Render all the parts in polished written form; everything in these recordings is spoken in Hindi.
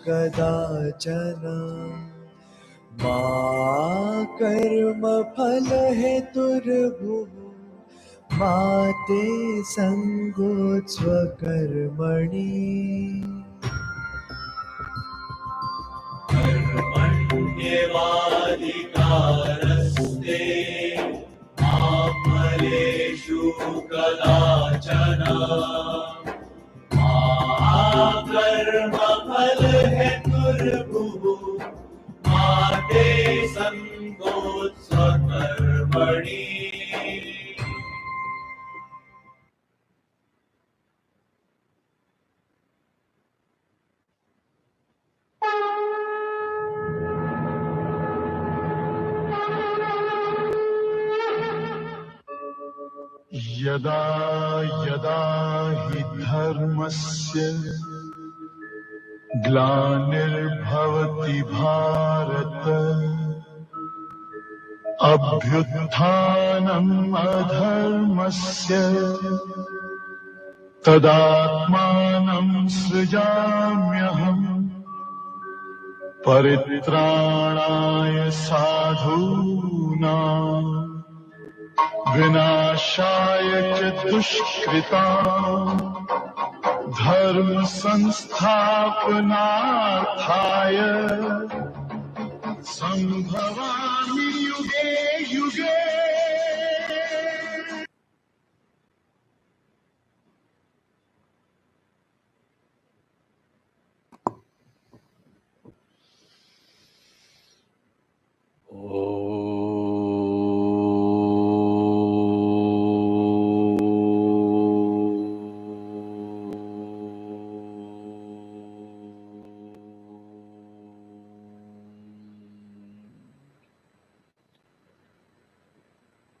कदाचन मा कर्म फल हेतुर्भुः मा ते संगोत्स्व कर्मणि कर्मण्येवाधिकारस्ते मा फलेषु कदाचन मा कर्म फल हेतुर्भुः मा ते संगोत्स्व कर्मणि। यदा यदा हि धर्मस्य ग्लानिर्भवति भारत अभ्युत्थानम् अधर्मस्य तदात्मानं सृजाम्यहम् परित्राणाय साधूनां विनाशाय च दुष्कृताम् धर्म संस्थापनार्थाय संभवामि युगे युगे।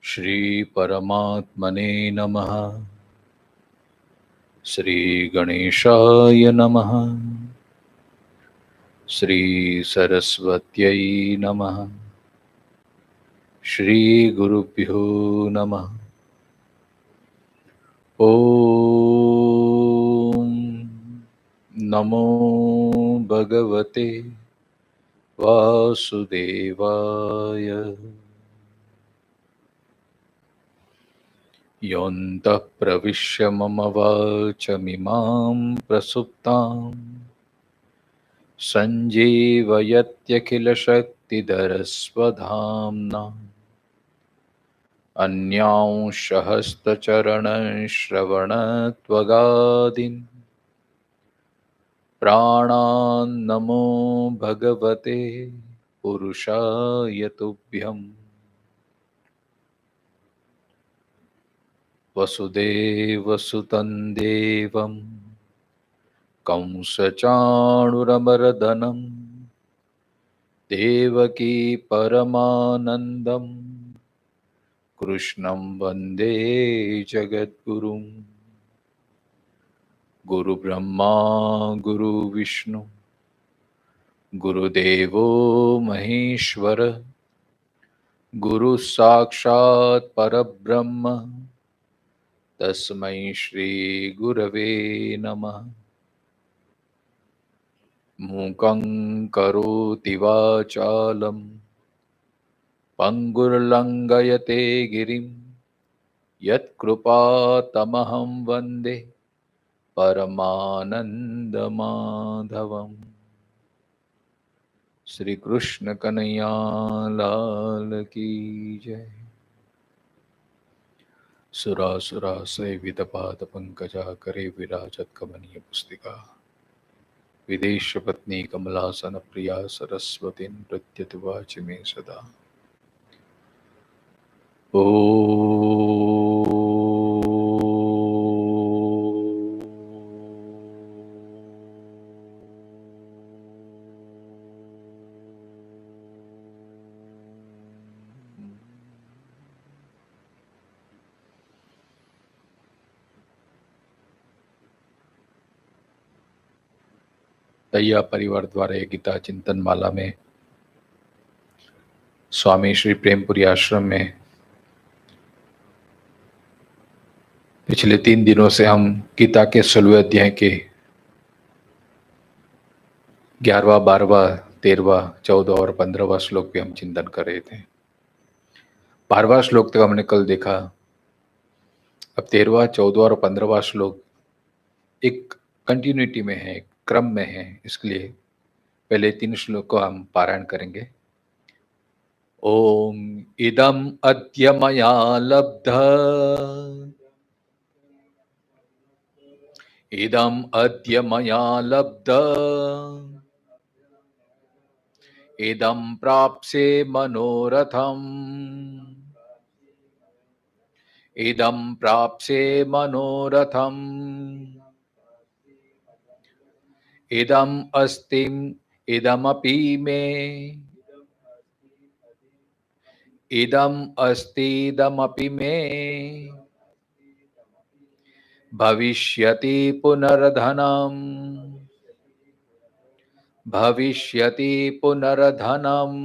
श्री परमात्मने नमः। श्री गणेशाय नमः। श्री सरस्वत्यै नमः। श्री गुरुभ्यो नमः। ओम नमो भगवते वासुदेवाय। योऽन्तः प्रविश्य मम वाचमिमां प्रसुप्तां सञ्जीवयत्यखिलशक्तिधरस्वधाम्ना अन्यांश हस्तचरणश्रवणत्वगादीन् प्राणान्नमो भगवते पुरुषाय तुभ्यम्। वसुदेवसुतं देवं कंसचाणूरमर्दनं देवकी परमानन्दं कृष्णं वन्दे जगद्गुरुं। गुरुब्रह्मा गुरुविष्णु गुरुदेवो महेश्वर गुरुसाक्षात् परब्रह्म तस्मै श्री गुरवे नमः। मूकं करोति वाचालं पंगुर्लंघयते गिरिं यत्कृपातमहं वन्दे परमानन्दमाधवम्। श्री कृष्ण कन्हैया लाल की जय। सुरासुरा सेवित पाद पंकजा करे विराजत कमनीय पुस्तिका विदेश पत्नी कमलासन प्रिया सरस्वती नृत्यति वाचि मे सदा। ओ दया परिवार द्वारा ये गीता चिंतन माला में स्वामी श्री प्रेमपुरी आश्रम में पिछले 3 दिनों से हम गीता के 16वें अध्याय के 11वां, 12वां, 13वां, 14 और 15वां श्लोक पे हम चिंतन कर रहे थे। 12वां श्लोक तक हमने कल देखा। अब 13वां, 14वां और 15वां श्लोक एक कंटिन्यूटी में है, एक क्रम में है, इसलिए पहले 3 श्लोक को हम पारायण करेंगे। ओम इदम अद्य मया लब्ध, इदम अद्य मया लब्ध, इदं प्राप्स्ये मनोरथम्, इदं प्राप्स्ये मनोरथम्, इदम् अस्तिम् इदमपि मे, इदम् अस्तीदमपि मे, भविष्यति पुनर्धनम्, भविष्यति पुनर्धनम्,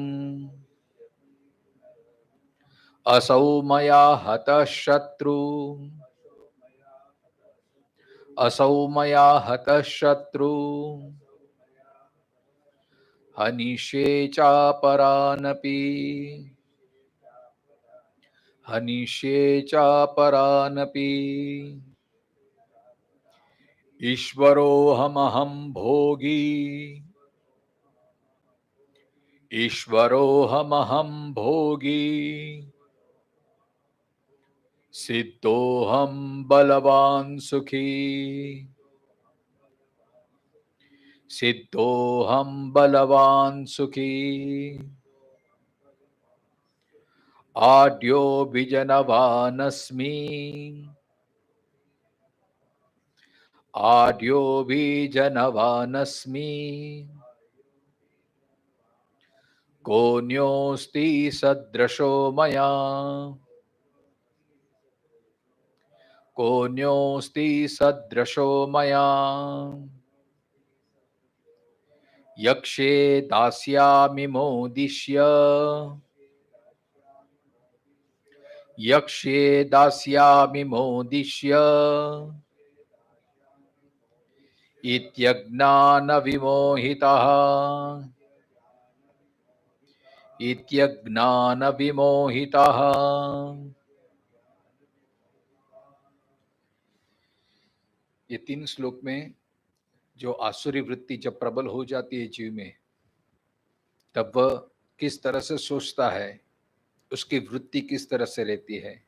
असौ मया हतः शत्रु, असौ मया हतः शत्रु, हनिष्ये चापरानपि, हनिष्ये चापरानपि, ईश्वरोऽहमहं भोगी, ईश्वरोऽहमहं भोगी, सिद्धोऽहं बलवान् सुखी, सिद्धोऽहं बलवान् सुखी, आढ्योऽभिजनवानस्मि, आढ्योऽभिजनवानस्मि, कोऽन्योऽस्ति सदृशो मया, कोऽन्योऽस्ति सदृशो मया, यक्षे दास्यामि मोदिष्य, यक्षे दास्यामि मोदिष्य, इत्यज्ञानविमोहितः, इत्यज्ञानविमोहितः। ये 3 श्लोक में जो आसुरी वृत्ति जब प्रबल हो जाती है जीव में, तब वह किस तरह से सोचता है, उसकी वृत्ति किस तरह से रहती है,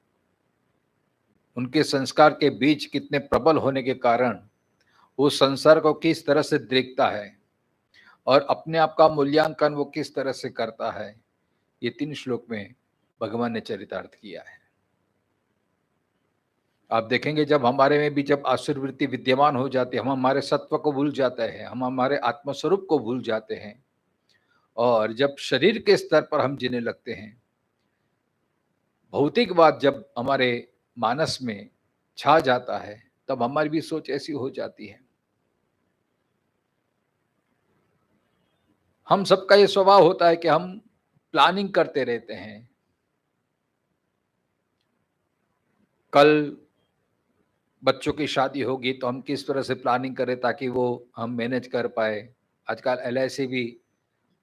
उनके संस्कार के बीज कितने प्रबल होने के कारण वो संसार को किस तरह से देखता है और अपने आप का मूल्यांकन वो किस तरह से करता है, ये 3 श्लोक में भगवान ने चरितार्थ किया है। आप देखेंगे जब हमारे में भी जब आसुर वृत्ति विद्यमान हो जाती है, हम हमारे सत्व को भूल जाते हैं, हम हमारे आत्मस्वरूप को भूल जाते हैं, और जब शरीर के स्तर पर हम जीने लगते हैं, भौतिकवाद जब हमारे मानस में छा जाता है, तब हमारी भी सोच ऐसी हो जाती है। हम सबका ये स्वभाव होता है कि हम प्लानिंग करते रहते हैं। कल बच्चों की शादी होगी तो हम किस तरह से प्लानिंग करें ताकि वो हम मैनेज कर पाए। आजकल LIC भी,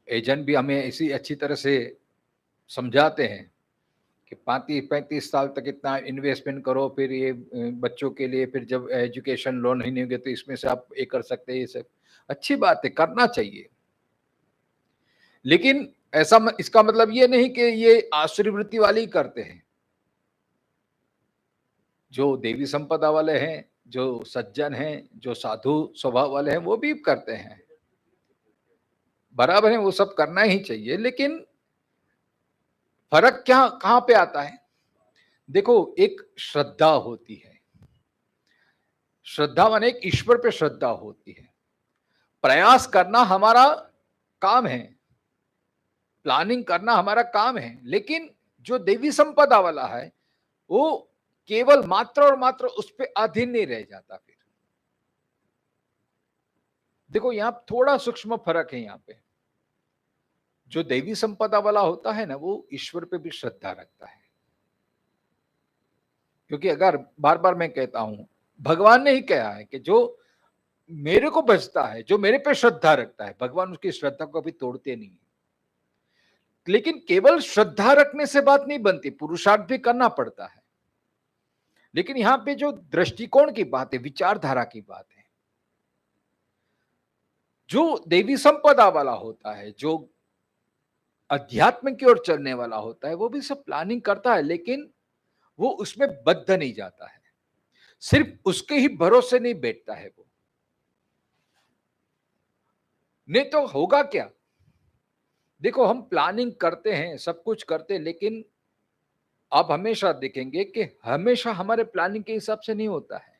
एजेंट भी हमें इसी अच्छी तरह से समझाते हैं कि 35-35 साल तक इतना इन्वेस्टमेंट करो, फिर ये बच्चों के लिए, फिर जब एजुकेशन लोन ही नहीं होंगे तो इसमें से आप ये कर सकते हैं। ये सब अच्छी बात है, करना चाहिए, लेकिन ऐसा इसका मतलब ये नहीं कि ये आसुरी वृत्ति वाले ही करते हैं। जो देवी संपदा वाले हैं, जो सज्जन हैं, जो साधु स्वभाव वाले हैं, वो भी करते हैं, बराबर है, वो सब करना ही चाहिए। लेकिन फर्क क्या कहां पे आता है? देखो, एक श्रद्धा होती है, श्रद्धा माने एक ईश्वर पे श्रद्धा होती है। प्रयास करना हमारा काम है, प्लानिंग करना हमारा काम है, लेकिन जो देवी संपदा वाला है वो केवल मात्र और मात्र उस पे अधीन नहीं रह जाता। फिर देखो, यहां थोड़ा सूक्ष्म फर्क है। यहां पे जो देवी संपदा वाला होता है ना, वो ईश्वर पे भी श्रद्धा रखता है, क्योंकि अगर बार बार मैं कहता हूं, भगवान ने ही कहा है कि जो मेरे को बचता है, जो मेरे पे श्रद्धा रखता है, भगवान उसकी श्रद्धा को कभी तोड़ते नहीं। लेकिन केवल श्रद्धा रखने से बात नहीं बनती, पुरुषार्थ भी करना पड़ता है। लेकिन यहां पे जो दृष्टिकोण की बात है, विचारधारा की बात है, जो देवी संपदा वाला होता है, जो अध्यात्म की ओर चलने वाला होता है, वो भी सब प्लानिंग करता है, लेकिन वो उसमें बद्ध नहीं जाता है, सिर्फ उसके ही भरोसे नहीं बैठता है वो। नहीं तो होगा क्या? देखो, हम प्लानिंग करते हैं, सब कुछ करते हैं, लेकिन आप हमेशा देखेंगे कि हमेशा हमारे प्लानिंग के हिसाब से नहीं होता है।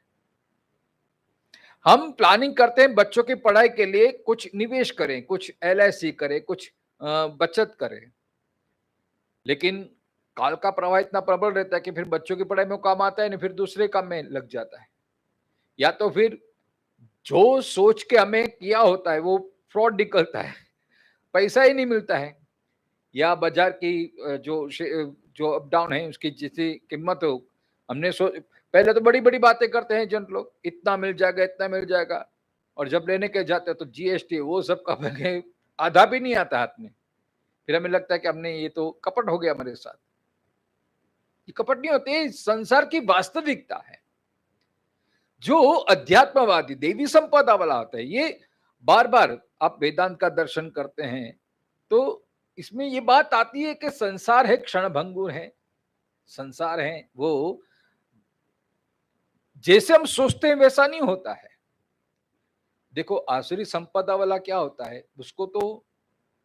हम प्लानिंग करते हैं बच्चों की पढ़ाई के लिए, कुछ निवेश करें, कुछ LIC करें, कुछ बचत करें, लेकिन काल का प्रवाह इतना प्रबल रहता है कि फिर बच्चों की पढ़ाई में काम आता है नहीं, फिर दूसरे काम में लग जाता है, या तो फिर जो सोच के हमें किया होता है वो फ्रॉड निकलता है, पैसा ही नहीं मिलता है, या बाजार की जो अप डाउन है उसकी जितनी कीमत हो, हमने पहले तो बड़ी बड़ी बातें करते हैं जन लोग, इतना मिल जाएगा, इतना मिल जाएगा, और जब लेने के जाते हैं तो GST वो सब का आधा भी नहीं आता हाथ में। फिर हमें लगता है कि हमने ये तो कपट हो गया हमारे साथ। ये कपट नहीं होते, संसार की वास्तविकता है। जो अध्यात्मवादी देवी संपदा वाला होता है, ये बार बार आप वेदांत का दर्शन करते हैं तो इसमें ये बात आती है कि संसार है क्षणभंगुर है, संसार है वो जैसे हम सोचते हैं वैसा नहीं होता है। देखो, आसुरी संपदा वाला क्या होता है, उसको तो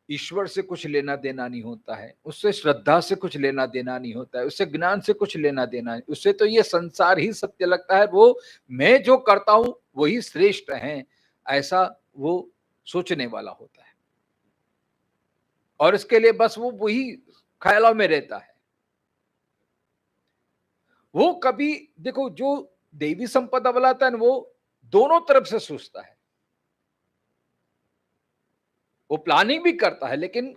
ईश्वर से कुछ लेना देना नहीं होता है, उससे श्रद्धा से कुछ लेना देना नहीं होता है, उससे ज्ञान से कुछ लेना देना, उससे तो ये संसार ही सत्य लगता है, वो मैं जो करता हूं वही श्रेष्ठ है, ऐसा वो सोचने वाला होता है, और इसके लिए बस वो वही ख्यालों में रहता है। वो कभी, देखो, जो देवी संपदा वाला था वो दोनों तरफ से सोचता है, वो प्लानिंग भी करता है, लेकिन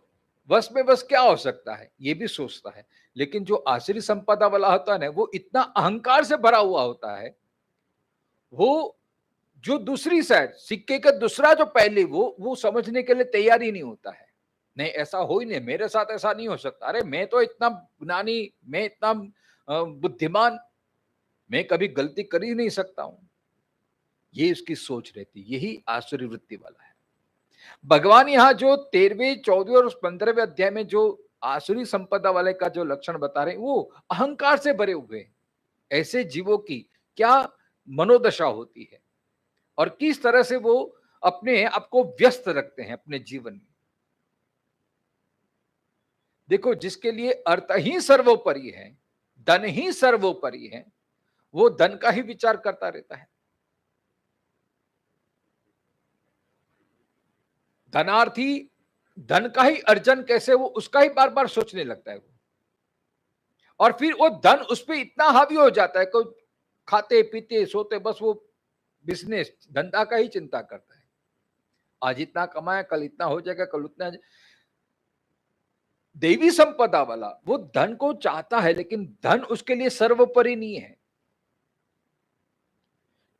बस में बस क्या हो सकता है ये भी सोचता है। लेकिन जो आसुरी संपदा वाला होता है ना, वो इतना अहंकार से भरा हुआ होता है, वो जो दूसरी साइड सिक्के का दूसरा जो पहले वो समझने के लिए तैयार ही नहीं होता है। नहीं, ऐसा हो ही नहीं, मेरे साथ ऐसा नहीं हो सकता, अरे मैं तो इतना ज्ञानी, मैं इतना बुद्धिमान, मैं कभी गलती कर ही नहीं सकता हूं, ये उसकी सोच रहती। यही आसुरी वृत्ति वाला है। भगवान यहाँ जो 13वें 14वें और 15वें अध्याय में जो आसुरी संपदा वाले का जो लक्षण बता रहे हैं, वो अहंकार से भरे हुए हैं। ऐसे जीवों की क्या मनोदशा होती है और किस तरह से वो अपने आप को व्यस्त रखते हैं अपने जीवन में। देखो, जिसके लिए अर्थ ही सर्वोपरि है, धन ही सर्वोपरि है, वो धन का ही विचार करता रहता है। धनार्थी धन का ही अर्जन कैसे, वो उसका ही बार बार सोचने लगता है वो, और फिर वो धन उस पर इतना हावी हो जाता है कि खाते पीते सोते बस वो बिजनेस धंधा का ही चिंता करता है। आज इतना कमाया, कल इतना हो जाएगा, कल उतना। देवी संपदा वाला वो धन को चाहता है, लेकिन धन उसके लिए सर्वोपरि नहीं है,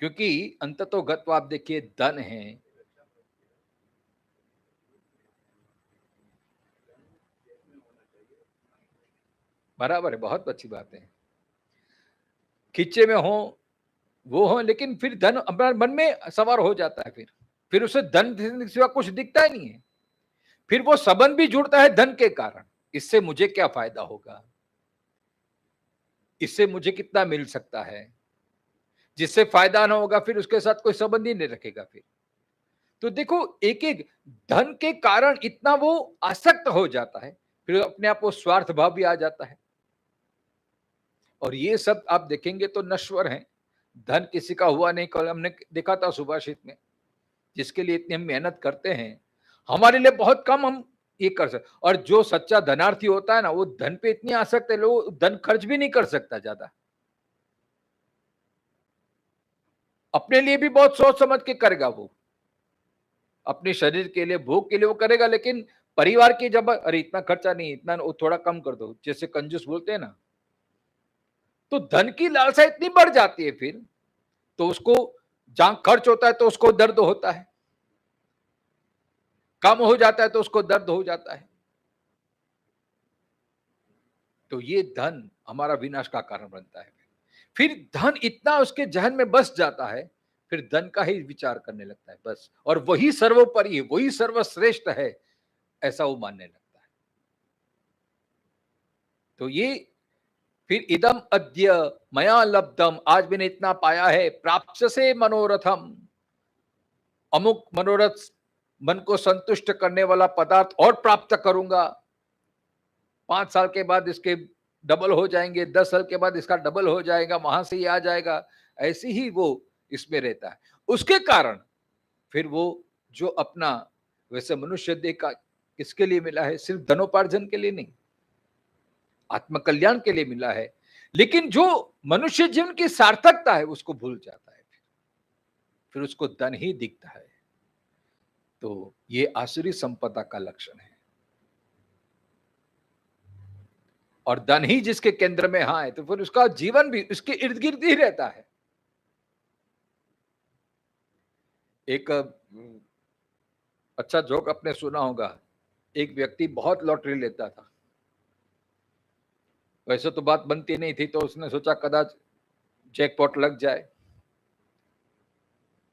क्योंकि अंततोगत्वा आप देखिए धन है, बराबर है, बहुत अच्छी बात है, खींचे में हो वो हो, लेकिन फिर धन अपना मन में सवार हो जाता है, फिर उसे धन सिवा कुछ दिखता ही नहीं है। फिर वो संबंध भी जुड़ता है धन के कारण, इससे मुझे क्या फायदा होगा, इससे मुझे कितना मिल सकता है, जिससे फायदा ना होगा फिर उसके साथ कोई संबंध ही नहीं रखेगा फिर। तो देखो, एक एक धन के कारण इतना वो आसक्त हो जाता है, फिर अपने आप वो स्वार्थ भाव भी आ जाता है, और ये सब आप देखेंगे तो नश्वर है। धन किसी का हुआ नहीं, कल हमने देखा था सुभाषित में, जिसके लिए इतनी हम मेहनत करते हैं, हमारे लिए बहुत कम हम ये कर सकते। और जो सच्चा धनार्थी होता है ना, वो धन पे इतनी आसक्त है, लोग धन खर्च भी नहीं कर सकता ज्यादा, अपने लिए भी बहुत सोच समझ के करेगा वो, अपने शरीर के लिए, भोग के लिए वो करेगा, लेकिन परिवार की जब अरे इतना खर्चा नहीं, इतना थोड़ा कम कर दो, जैसे कंजूस बोलते हैं ना, तो धन की लालसा इतनी बढ़ जाती है फिर तो उसको जहां खर्च होता है तो उसको दर्द होता है, कम हो जाता है तो उसको दर्द हो जाता है। तो ये धन हमारा विनाश का कारण बनता है। फिर धन इतना उसके जहन में बस जाता है, फिर धन का ही विचार करने लगता है बस, और वही सर्वोपरि है, वही सर्वश्रेष्ठ है, ऐसा वो मानने लगता है। तो ये फिर इदम अद्य मया लब्धम, आज मैंने इतना पाया है, प्राप्त से मनोरथम, अमुक मनोरथ मन को संतुष्ट करने वाला पदार्थ और प्राप्त करूंगा, 5 साल के बाद इसके डबल हो जाएंगे, 10 साल के बाद इसका डबल हो जाएगा, वहां से ही आ जाएगा, ऐसी ही वो इसमें रहता है। उसके कारण फिर वो जो अपना, वैसे मनुष्य देह का किसके लिए मिला है? सिर्फ धनोपार्जन के लिए नहीं, आत्म कल्याण के लिए मिला है। लेकिन जो मनुष्य जीवन की सार्थकता है उसको भूल जाता है, फिर उसको धन ही दिखता है। तो ये आसुरी संपदा का लक्षण है। और धन ही जिसके केंद्र में हाँ है, तो फिर उसका जीवन भी उसके इर्द गिर्द ही रहता है। एक अच्छा जोक आपने सुना होगा, एक व्यक्ति बहुत लॉटरी लेता था, वैसे तो बात बनती नहीं थी, तो उसने सोचा कदाच जैकपॉट लग जाए,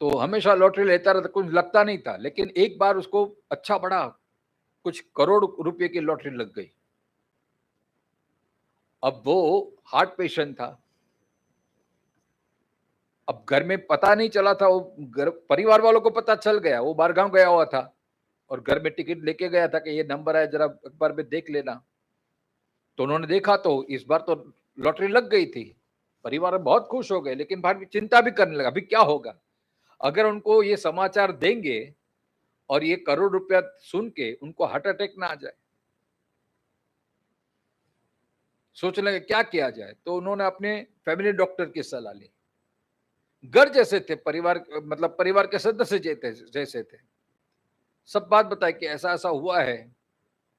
तो हमेशा लॉटरी लेता रहता, कुछ लगता नहीं था। लेकिन एक बार उसको अच्छा बड़ा कुछ करोड़ रुपए की लॉटरी लग गई। अब वो हार्ट पेशेंट था, अब घर में पता नहीं चला था, वो घर परिवार वालों को पता चल गया, वो बाहर गांव गया हुआ था और घर में टिकट लेके गया था कि ये नंबर है, जरा अखबार में देख लेना। तो उन्होंने देखा तो इस बार तो लॉटरी लग गई थी। परिवार बहुत खुश हो गए, लेकिन भाई चिंता भी करने लगा, अभी क्या होगा अगर उनको ये समाचार देंगे और ये करोड़ रुपया सुन के उनको हार्ट अटैक ना आ जाए। सोचने लगे क्या किया जाए, तो उन्होंने अपने फैमिली डॉक्टर की सलाह ली। घर जैसे थे, परिवार मतलब परिवार के सदस्य जैसे थे, सब बात बताई कि ऐसा ऐसा हुआ है,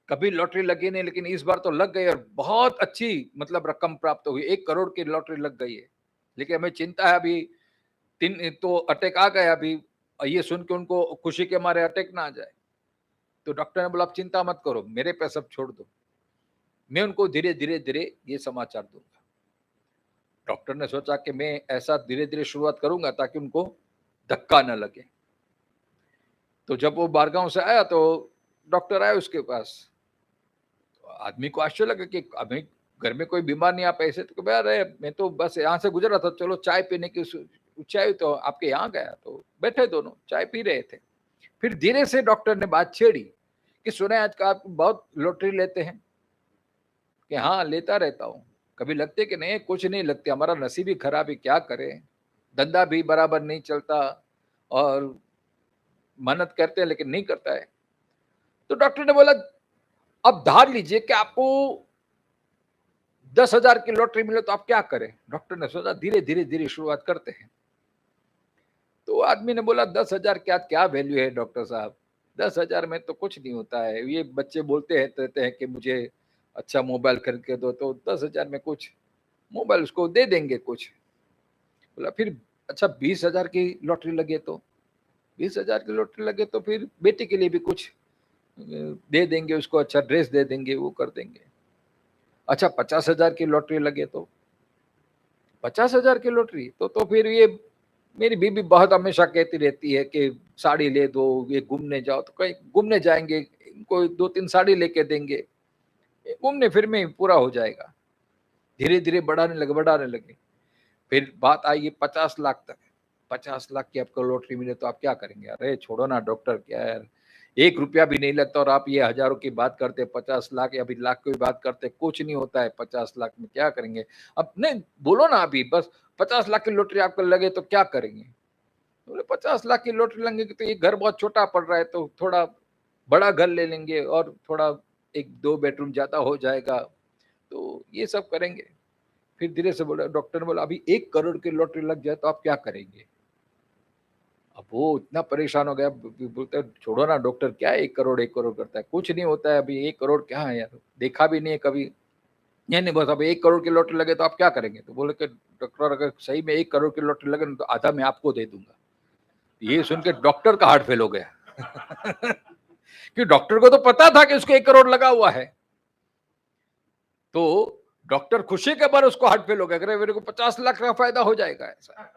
कभी लॉटरी लगी नहीं लेकिन इस बार तो लग गई और बहुत अच्छी मतलब रकम प्राप्त हुई, 1 करोड़ की लॉटरी लग गई है। लेकिन हमें चिंता है, अभी 3 तो अटैक आ गया, अभी ये सुन के उनको खुशी के मारे अटैक ना आ जाए। तो डॉक्टर ने बोला आप चिंता मत करो, मेरे पे सब छोड़ दो, मैं उनको धीरे धीरे धीरे ये समाचार दूंगा। डॉक्टर ने सोचा कि मैं ऐसा धीरे धीरे शुरुआत करूंगा ताकि उनको धक्का न लगे। तो जब वो बारगांव से आया तो डॉक्टर आया उसके पास, तो आदमी को आश्चर्य लगा कि अभी घर में कोई बीमार नहीं, आप ऐसे, तो अरे मैं तो बस यहाँ से गुजर रहा था, चलो चाय पीने की चाय, तो आपके यहाँ गया, तो बैठे दोनों चाय पी रहे थे। फिर धीरे से डॉक्टर ने बात छेड़ी कि सुने आज का आप बहुत लॉटरी लेते हैं? कि हाँ लेता रहता हूँ। कभी लगते कि नहीं? कुछ नहीं लगते, हमारा नसीब ही खराब है, क्या करें, धंधा भी बराबर नहीं चलता और मेहनत करते हैं लेकिन नहीं करता है। तो डॉक्टर ने बोला अब धार लीजिए कि आपको 10,000 की लॉटरी मिले तो आप क्या करें? डॉक्टर ने सोचा धीरे धीरे धीरे शुरुआत करते हैं। तो आदमी ने बोला 10,000 क्या वैल्यू है डॉक्टर साहब, 10,000 में तो कुछ नहीं होता है, ये बच्चे बोलते रहते हैं कि मुझे अच्छा मोबाइल खरीद के दो, तो 10,000 में कुछ मोबाइल उसको दे देंगे कुछ। बोला फिर अच्छा 20,000 की लॉटरी लगे तो 20,000 की लॉटरी लगे तो फिर बेटे के लिए भी कुछ दे देंगे उसको, अच्छा ड्रेस दे देंगे, वो कर देंगे। अच्छा 50,000 की लॉटरी लगे तो 50,000 की लॉटरी तो फिर ये मेरी बीबी बहुत हमेशा कहती रहती है कि साड़ी ले दो, ये घूमने जाओ, तो कहीं घूमने जाएंगे, इनको 2-3 साड़ी लेके देंगे, घूमने फिर में पूरा हो जाएगा। धीरे धीरे बढ़ाने लगे। फिर बात आई ये 50 लाख तक। 50 लाख की आपको लॉटरी मिले तो आप क्या करेंगे? अरे छोड़ो ना डॉक्टर, क्या यार, 1 रुपया भी नहीं लगता और आप ये हजारों की बात करते, 50 लाख या अभी लाख की बात करते, कुछ नहीं होता है 50 लाख में, क्या करेंगे? अब नहीं बोलो ना, अभी बस 50 लाख की लॉटरी आपको लगे तो क्या करेंगे? बोले 50 लाख की लॉटरी लगेगी तो ये घर बहुत छोटा पड़ रहा है, तो थोड़ा बड़ा घर ले लेंगे और थोड़ा 1-2 बेडरूम ज्यादा हो जाएगा, तो ये सब करेंगे। फिर धीरे से बोला, डॉक्टर ने बोला अभी 1 करोड़ की लॉटरी लग जाए तो आप क्या करेंगे? अब वो इतना परेशान हो गया, बोलते छोड़ो ना डॉक्टर, क्या 1 करोड़ करता है, कुछ नहीं होता है, अभी 1 करोड़ क्या है यार, देखा भी नहीं है कभी। नहीं बस अब 1 करोड़ की लॉटरी लगे तो आप क्या करेंगे? तो बोले कि डॉक्टर अगर सही में 1 करोड़ की लॉटरी लगे तो आधा मैं आपको दे दूंगा। ये सुन के डॉक्टर का हार्ट फेल हो गया कि डॉक्टर को तो पता था कि उसको 1 करोड़ लगा हुआ है, तो डॉक्टर खुशी के बाद उसको हार्ट फेल हो गया, मेरे को 50 लाख का फायदा हो जाएगा ऐसा।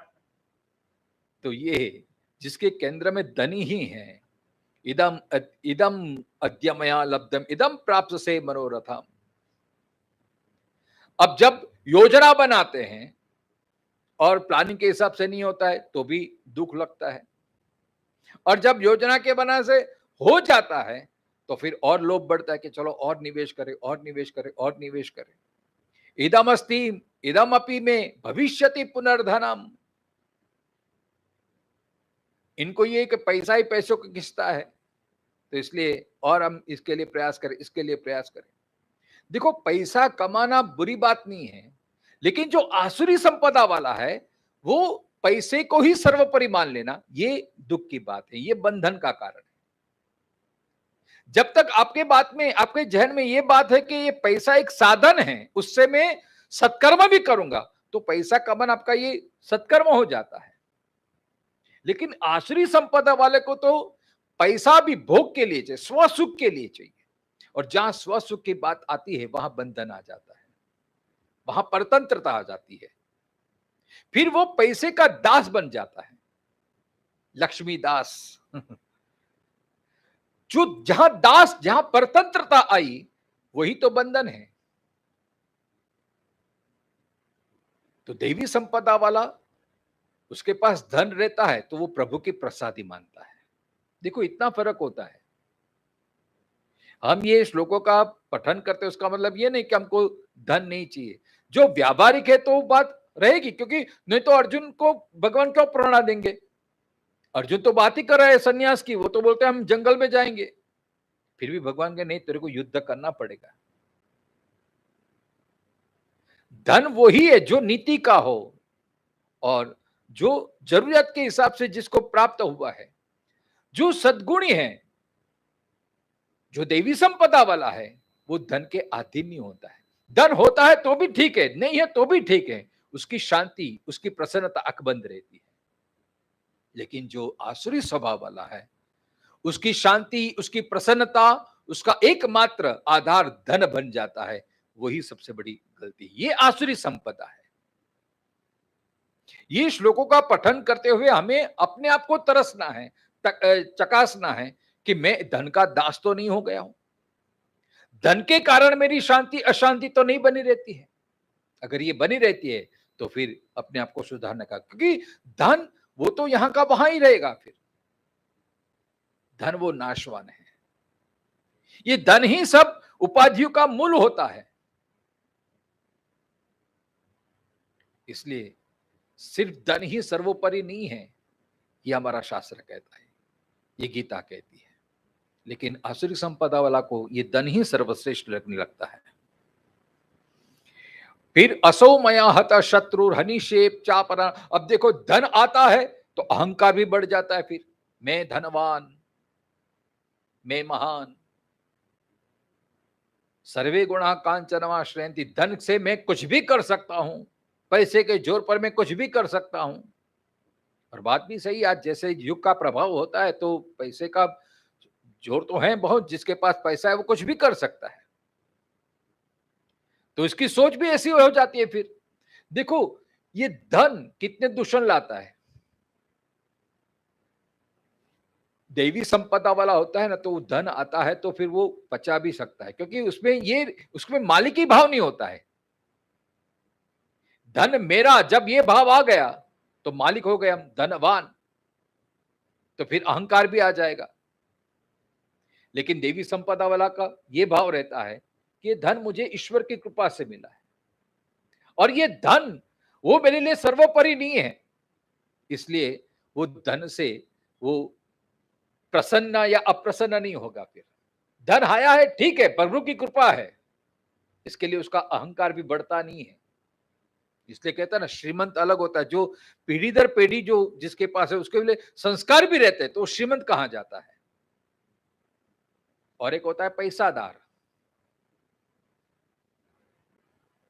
तो ये जिसके केंद्र में धनी ही है, इदम इदम अद्यमया लब्धम इदम प्राप्त से मनोरथम। अब जब योजना बनाते हैं और प्लानिंग के हिसाब से नहीं होता है तो भी दुख लगता है, और जब योजना के बना से हो जाता है तो फिर और लोभ बढ़ता है कि चलो और निवेश करें और निवेश करें और निवेश करें। इदम अस्ति इदम अपि में भविष्यति पुनर्धनम। इनको ये कि पैसा ही पैसों को खिंचता है, तो इसलिए और हम इसके लिए प्रयास करें, इसके लिए प्रयास करें। देखो, पैसा कमाना बुरी बात नहीं है, लेकिन जो आसुरी संपदा वाला है वो पैसे को ही सर्वोपरि मान लेना, ये दुख की बात है, ये बंधन का कारण है। जब तक आपके बात में, आपके जहन में ये बात है कि ये पैसा एक साधन है, उससे मैं सत्कर्म भी करूंगा, तो पैसा कमाना आपका ये सत्कर्म हो जाता है। लेकिन आसुरी संपदा वाले को तो पैसा भी भोग के लिए चाहिए, स्वसुख के लिए चाहिए, और जहां स्वसुख की बात आती है वहां बंधन आ जाता है, वहां परतंत्रता आ जाती है, फिर वो पैसे का दास बन जाता है, लक्ष्मी दास। जो जहां दास, जहां परतंत्रता आई वही तो बंधन है। तो देवी संपदा वाला, उसके पास धन रहता है तो वो प्रभु की प्रसादी मानता है। देखो, इतना फर्क होता है। हम ये श्लोकों का पठन करते हैं, उसका मतलब ये नहीं कि हमको धन नहीं चाहिए। जो व्यावहारिक है तो वो बात रहेगी, क्योंकि नहीं तो अर्जुन को भगवान क्यों प्रेरणा देंगे? अर्जुन तो बात ही कर रहा है सन्यास की, वो तो बोलते हैं हम जंगल में जाएंगे, फिर भी भगवान के नहीं, तेरे को युद्ध करना पड़ेगा। धन वो ही है जो नीति का हो और जो जरूरत के हिसाब से जिसको प्राप्त हुआ है, जो सद्गुणी है, जो देवी संपदा वाला है, वो धन के अधीन नहीं होता है। धन होता है तो भी ठीक है, नहीं है तो भी ठीक है, उसकी शांति, उसकी प्रसन्नता अकबंद रहती है। लेकिन जो आसुरी स्वभाव वाला है, उसकी शांति, उसकी प्रसन्नता, उसका एकमात्र आधार धन बन जाता है। वही सबसे बड़ी गलती, ये आसुरी संपदा है। ये श्लोकों का पठन करते हुए हमें अपने आप को तरसना है, चकासना है कि मैं धन का दास तो नहीं हो गया हूं, धन के कारण मेरी शांति अशांति तो नहीं बनी रहती है। अगर ये बनी रहती है तो फिर अपने आप को सुधारने का, क्योंकि धन वो तो यहां का वहां ही रहेगा। फिर धन वो नाशवान है, ये धन ही सब उपाधियों का मूल होता है। इसलिए सिर्फ धन ही सर्वोपरि नहीं है, ये हमारा शास्त्र कहता है, ये गीता कहती है। लेकिन आसुरी संपदा वाला को ये धन ही सर्वश्रेष्ठ लगने लगता है। फिर असौ मया हत शत्रु हनिशेप चापरा। अब देखो, धन आता है तो अहंकार भी बढ़ जाता है। फिर मैं धनवान, मैं महान, सर्वे गुणा कांचनवा श्रेयंति। धन से मैं कुछ भी कर सकता हूं, पैसे के जोर पर मैं कुछ भी कर सकता हूं। और बात भी सही, आज जैसे युग का प्रभाव होता है तो पैसे का जोर तो है बहुत, जिसके पास पैसा है वो कुछ भी कर सकता है। तो इसकी सोच भी ऐसी हो जाती है। फिर देखो, ये धन कितने दूषण लाता है। देवी संपदा वाला होता है ना, तो धन आता है तो फिर वो बचा भी सकता है, क्योंकि उसमें मालिकी भाव नहीं होता है। धन मेरा, जब ये भाव आ गया तो मालिक हो गए हम, धनवान, तो फिर अहंकार भी आ जाएगा। लेकिन देवी संपदा वाला का ये भाव रहता है कि ये धन मुझे ईश्वर की कृपा से मिला है, और ये धन वो मेरे लिए सर्वोपरि नहीं है, इसलिए वो धन से वो प्रसन्न या अप्रसन्न नहीं होगा। फिर धन आया है, ठीक है, प्रभु की कृपा है, इसके लिए उसका अहंकार भी बढ़ता नहीं है। इसलिए कहता है ना, श्रीमंत अलग होता है, जो पीढ़ी दर पीढ़ी जो जिसके पास है उसके लिए संस्कार भी रहते हैं, तो श्रीमंत कहां जाता है। और एक होता है पैसादार।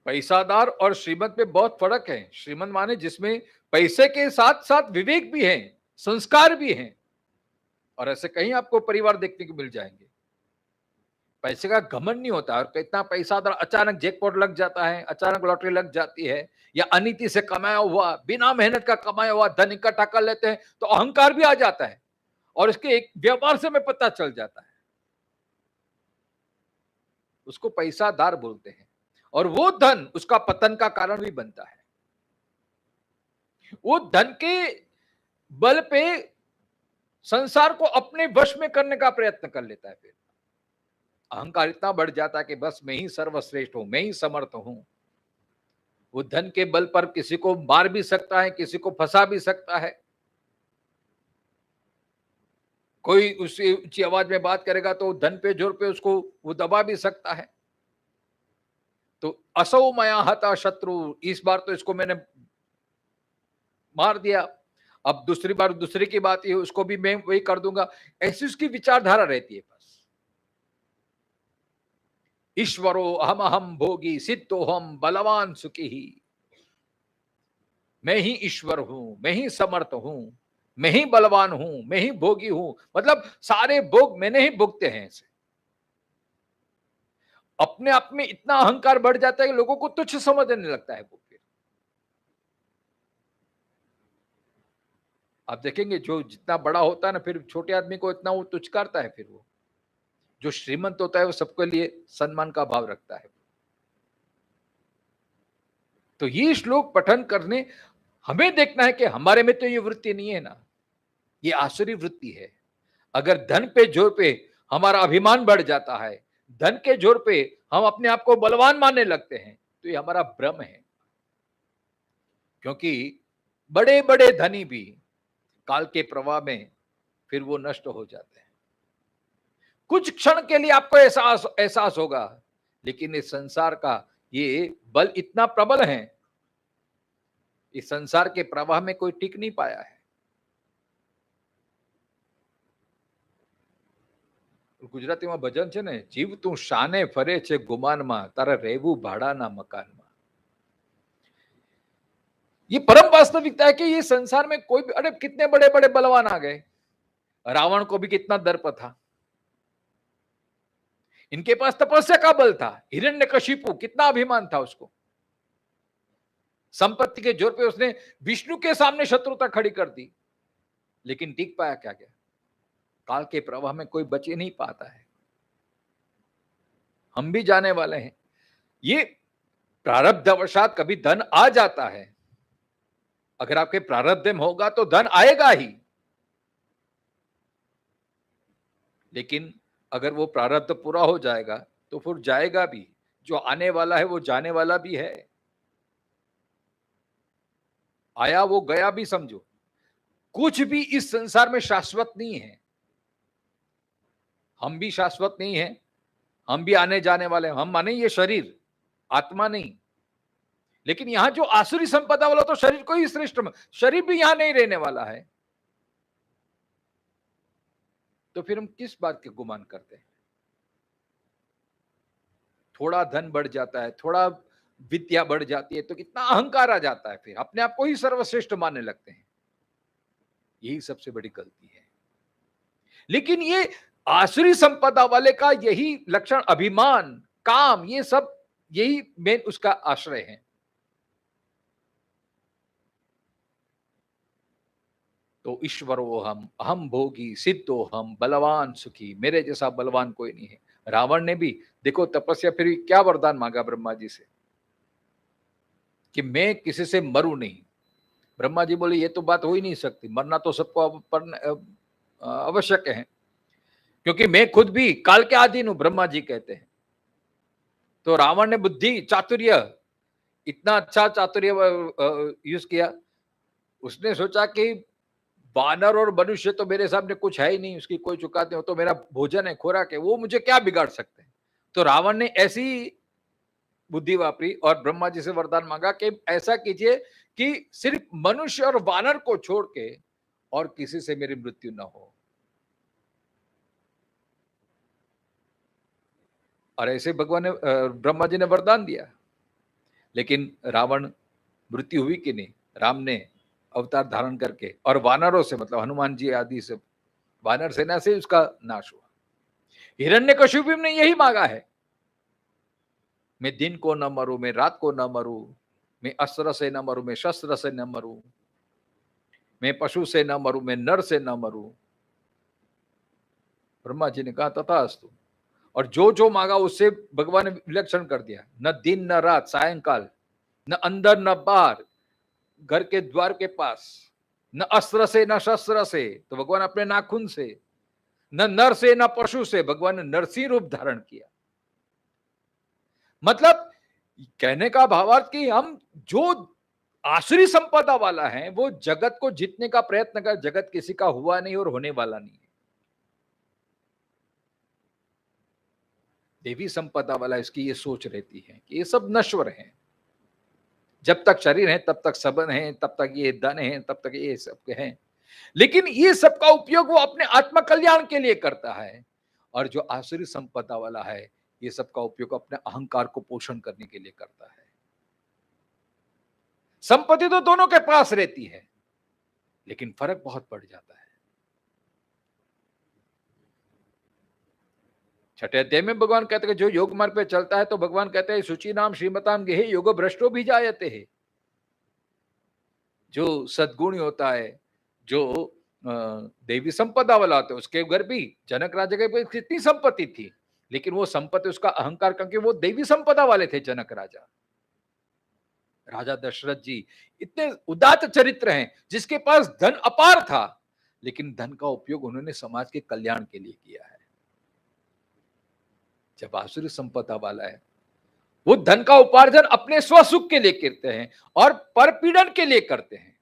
पैसादार और श्रीमंत में बहुत फर्क है। श्रीमंत माने जिसमें पैसे के साथ साथ विवेक भी है, संस्कार भी हैं। और ऐसे कहीं आपको परिवार देखने को मिल जाएंगे। पैसे का घमंड नहीं होता, और इतना पैसा अगर अचानक जैकपॉट लग जाता है, अचानक लॉटरी लग जाती है, या अनीति से कमाया हुआ, बिना मेहनत का कमाया हुआ धन इकट्ठा कर लेते हैं, तो अहंकार भी आ जाता है, और इसके एक व्यवहार से हमें पता चल जाता है। उसको पैसादार बोलते हैं, और वो धन उसका पतन का कारण भी बनता है। वो धन के बल पे संसार को अपने वश में करने का प्रयत्न कर लेता है। फिर अहंकार इतना बढ़ जाता है कि बस मैं ही सर्वश्रेष्ठ हूं, मैं ही समर्थ हूं। वो धन के बल पर किसी को मार भी सकता है, किसी को फंसा भी सकता है। कोई उससे ऊंची आवाज में बात करेगा तो धन पे जोर पे उसको वो दबा भी सकता है। तो असौ मया हता शत्रु, इस बार तो इसको मैंने मार दिया, अब दूसरी बार दूसरे की बात है, उसको भी मैं वही कर दूंगा। ऐसी उसकी विचारधारा रहती है। बस ईश्वरो अहम अहम भोगी सिद्धोहम बलवान सुखी ही, मैं ही ईश्वर हूं, मैं ही समर्थ हूं, मैं ही बलवान हूं, मैं ही भोगी हूं। मतलब सारे भोग मैंने ही भोगते हैं। ऐसे अपने आप में इतना अहंकार बढ़ जाता है कि लोगों को तुच्छ समझने लगता है। वो फिर आप देखेंगे जो जितना बड़ा होता है ना, फिर छोटे आदमी को इतना वो तुच्छ करता है। फिर वो जो श्रीमंत होता है वो सबके लिए सम्मान का भाव रखता है। तो ये श्लोक पठन करने हमें देखना है कि हमारे में तो ये वृत्ति नहीं है ना, ये आसुरी वृत्ति है। अगर धन पे जोर पे हमारा अभिमान बढ़ जाता है, धन के जोर पे हम अपने आप को बलवान मानने लगते हैं, तो ये हमारा भ्रम है। क्योंकि बड़े बड़े धनी भी काल के प्रवाह में फिर वो नष्ट हो जाते हैं। कुछ क्षण के लिए आपको एहसास होगा, लेकिन इस संसार का ये बल इतना प्रबल है, इस संसार के प्रवाह में कोई टिक नहीं पाया है। ગુજરાતીમાં ભજન છે ને, જીવ તું શાને ફરે છે ગુમાનમાં, તારે રહેવું ભાડાના મકાનમાં। ये परम वास्तविकता है कि ये संसार में कोई भी, अरे कितने बड़े बड़े बलवान आ गए। रावण को भी कितना दर्प था, इनके पास तपस्या का बल था। हिरण्यकशिपु कितना अभिमान था उसको, संपत्ति के जोर पे उसने विष्णु के सामने शत्रुता खड़ी कर दी, लेकिन टिक पाया क्या? क्या काल के प्रवाह में कोई बच ही नहीं पाता है। हम भी जाने वाले हैं। ये प्रारब्धवशात कभी धन आ जाता है, अगर आपके प्रारब्ध में होगा तो धन आएगा ही, लेकिन अगर वो प्रारब्ध पूरा हो जाएगा तो फिर जाएगा भी। जो आने वाला है वो जाने वाला भी है, आया वो गया भी समझो। कुछ भी इस संसार में शाश्वत नहीं है। हम भी शाश्वत नहीं है, हम भी आने जाने वाले हैं। हम माने ये शरीर, आत्मा नहीं। लेकिन यहां जो आसुरी संपदा वाला, तो शरीर को ही श्रेष्ठ, शरीर भी यहां नहीं रहने वाला है। तो फिर हम किस बात के गुमान करते हैं? थोड़ा धन बढ़ जाता है, थोड़ा विद्या बढ़ जाती है, तो कितना अहंकार आ जाता है, फिर अपने आप को ही सर्वश्रेष्ठ मानने लगते हैं। यही सबसे बड़ी गलती है। लेकिन ये आसुरी संपदा वाले का यही लक्षण, अभिमान, काम, ये सब यही मेन उसका आश्रय है। तो ईश्वरो हम अहम भोगी सिद्धो हम बलवान सुखी, मेरे जैसा बलवान कोई नहीं है। रावण ने भी देखो तपस्या, फिर क्या वरदान मांगा ब्रह्मा जी से कि मैं किसी से मरूं नहीं। ब्रह्मा जी बोले ये तो बात हो ही नहीं सकती, मरना तो सबको आवश्यक है, क्योंकि मैं खुद भी काल के अधीन हूं, ब्रह्मा जी कहते हैं। तो रावण ने बुद्धि, चातुर्य, इतना अच्छा चातुर्य यूज किया। उसने सोचा कि वानर और मनुष्य तो मेरे सामने कुछ है ही नहीं, उसकी कोई चुकाते हो, तो मेरा भोजन है, खुराक है, वो मुझे क्या बिगाड़ सकते हैं। तो रावण ने ऐसी बुद्धि वापरी और ब्रह्मा जी से वरदान मांगा कि ऐसा कीजिए कि सिर्फ मनुष्य और वानर को छोड़ के और किसी से मेरी मृत्यु न हो। और ऐसे भगवान ने, ब्रह्मा जी ने वरदान दिया। लेकिन रावण, मृत्यु हुई कि नहीं? राम ने अवतार धारण करके, और वानरों से मतलब हनुमान जी आदि से, वानर सेना से उसका नाश हुआ। हिरण्यकशिपु ने यही मांगा है, मैं दिन को न मरूं, मैं रात को न मरूं, मैं अस्त्र से न मरूं, मैं शस्त्र से न मरूं, मैं पशु से न मरूं, मैं नर से न मरूं। ब्रह्मा जी ने कहा तथास्तु, और जो जो मांगा उससे भगवान ने विलक्षण कर दिया। न दिन न रात, सायंकाल, न अंदर न बाहर, घर के द्वार के पास, न अस्त्र से न शस्त्र से, तो भगवान अपने नाखून से, न नर से न पशु से, भगवान ने नरसिंह रूप धारण किया। मतलब कहने का भावार्थ कि हम जो आसुरी संपदा वाला है वो जगत को जीतने का प्रयत्न कर, जगत किसी का हुआ नहीं और होने वाला नहीं है। देवी संपदा वाला इसकी ये सोच रहती है कि ये सब नश्वर है, जब तक शरीर है तब तक सबन है, तब तक ये धन है, तब तक ये सब है, लेकिन ये सब का उपयोग वो अपने आत्म कल्याण के लिए करता है। और जो आसुरी संपदा वाला है ये सब का उपयोग अपने अहंकार को पोषण करने के लिए करता है। संपत्ति तो दोनों के पास रहती है, लेकिन फर्क बहुत पड़ जाता है। छठे अध्याय में भगवान कहते हैं जो योग मार्ग पे चलता है तो भगवान कहते हैं शुचि नाम श्रीमताम गेहे योग भ्रष्टो भी जायते है। जो सद्गुणी होता है, जो देवी संपदा वाला होता है, उसके घर भी जनक राजा के पास कितनी संपत्ति थी, लेकिन वो संपत्ति उसका अहंकार, क्योंकि वो देवी संपदा वाले थे। जनक राजा, राजा दशरथ जी इतने उदात्त चरित्र हैं, जिसके पास धन अपार था, लेकिन धन का उपयोग उन्होंने समाज के कल्याण के लिए किया है। जब आसुरी संपदा वाला है वो धन का उपार्जन अपने स्वसुख के लिए करते हैं और परपीड़न के लिए करते हैं,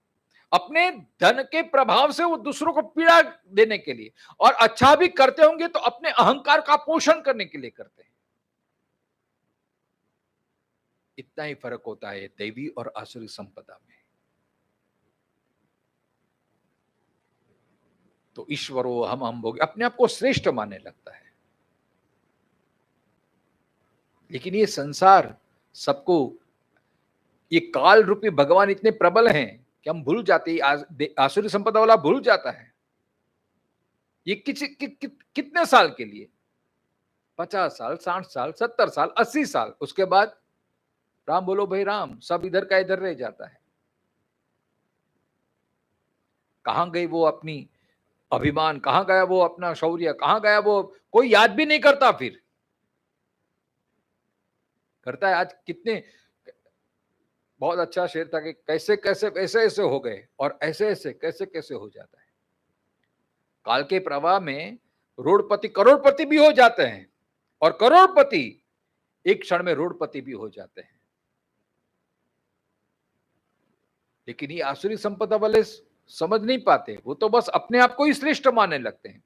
अपने धन के प्रभाव से वो दूसरों को पीड़ा देने के लिए, और अच्छा भी करते होंगे तो अपने अहंकार का पोषण करने के लिए करते हैं। इतना ही फर्क होता है दैवी और आसुरी संपदा में। तो ईश्वरो हम भोग, अपने आप को श्रेष्ठ मानने लगता है। लेकिन ये संसार सबको, ये काल रूपी भगवान इतने प्रबल हैं कि हम भूल जाते हैं। आसुरी संपदा वाला भूल जाता है ये कितने साल के लिए, 50 साल, 60 साल, 70 साल, 80 साल, उसके बाद राम बोलो भाई राम, सब इधर का इधर रह जाता है। कहां गई वो अपनी अभिमान, कहां गया वो अपना शौर्य, कहां गया वो, कोई याद भी नहीं करता। फिर करता है आज कितने, बहुत अच्छा शेर था कि कैसे कैसे ऐसे ऐसे हो गए और ऐसे ऐसे कैसे कैसे हो जाता है। काल के प्रवाह में रोडपति करोड़पति भी हो जाते हैं और करोड़पति एक क्षण में रोडपति भी हो जाते हैं। लेकिन ये आसुरी संपदा वाले समझ नहीं पाते, वो तो बस अपने आप को ही श्रेष्ठ मानने लगते हैं।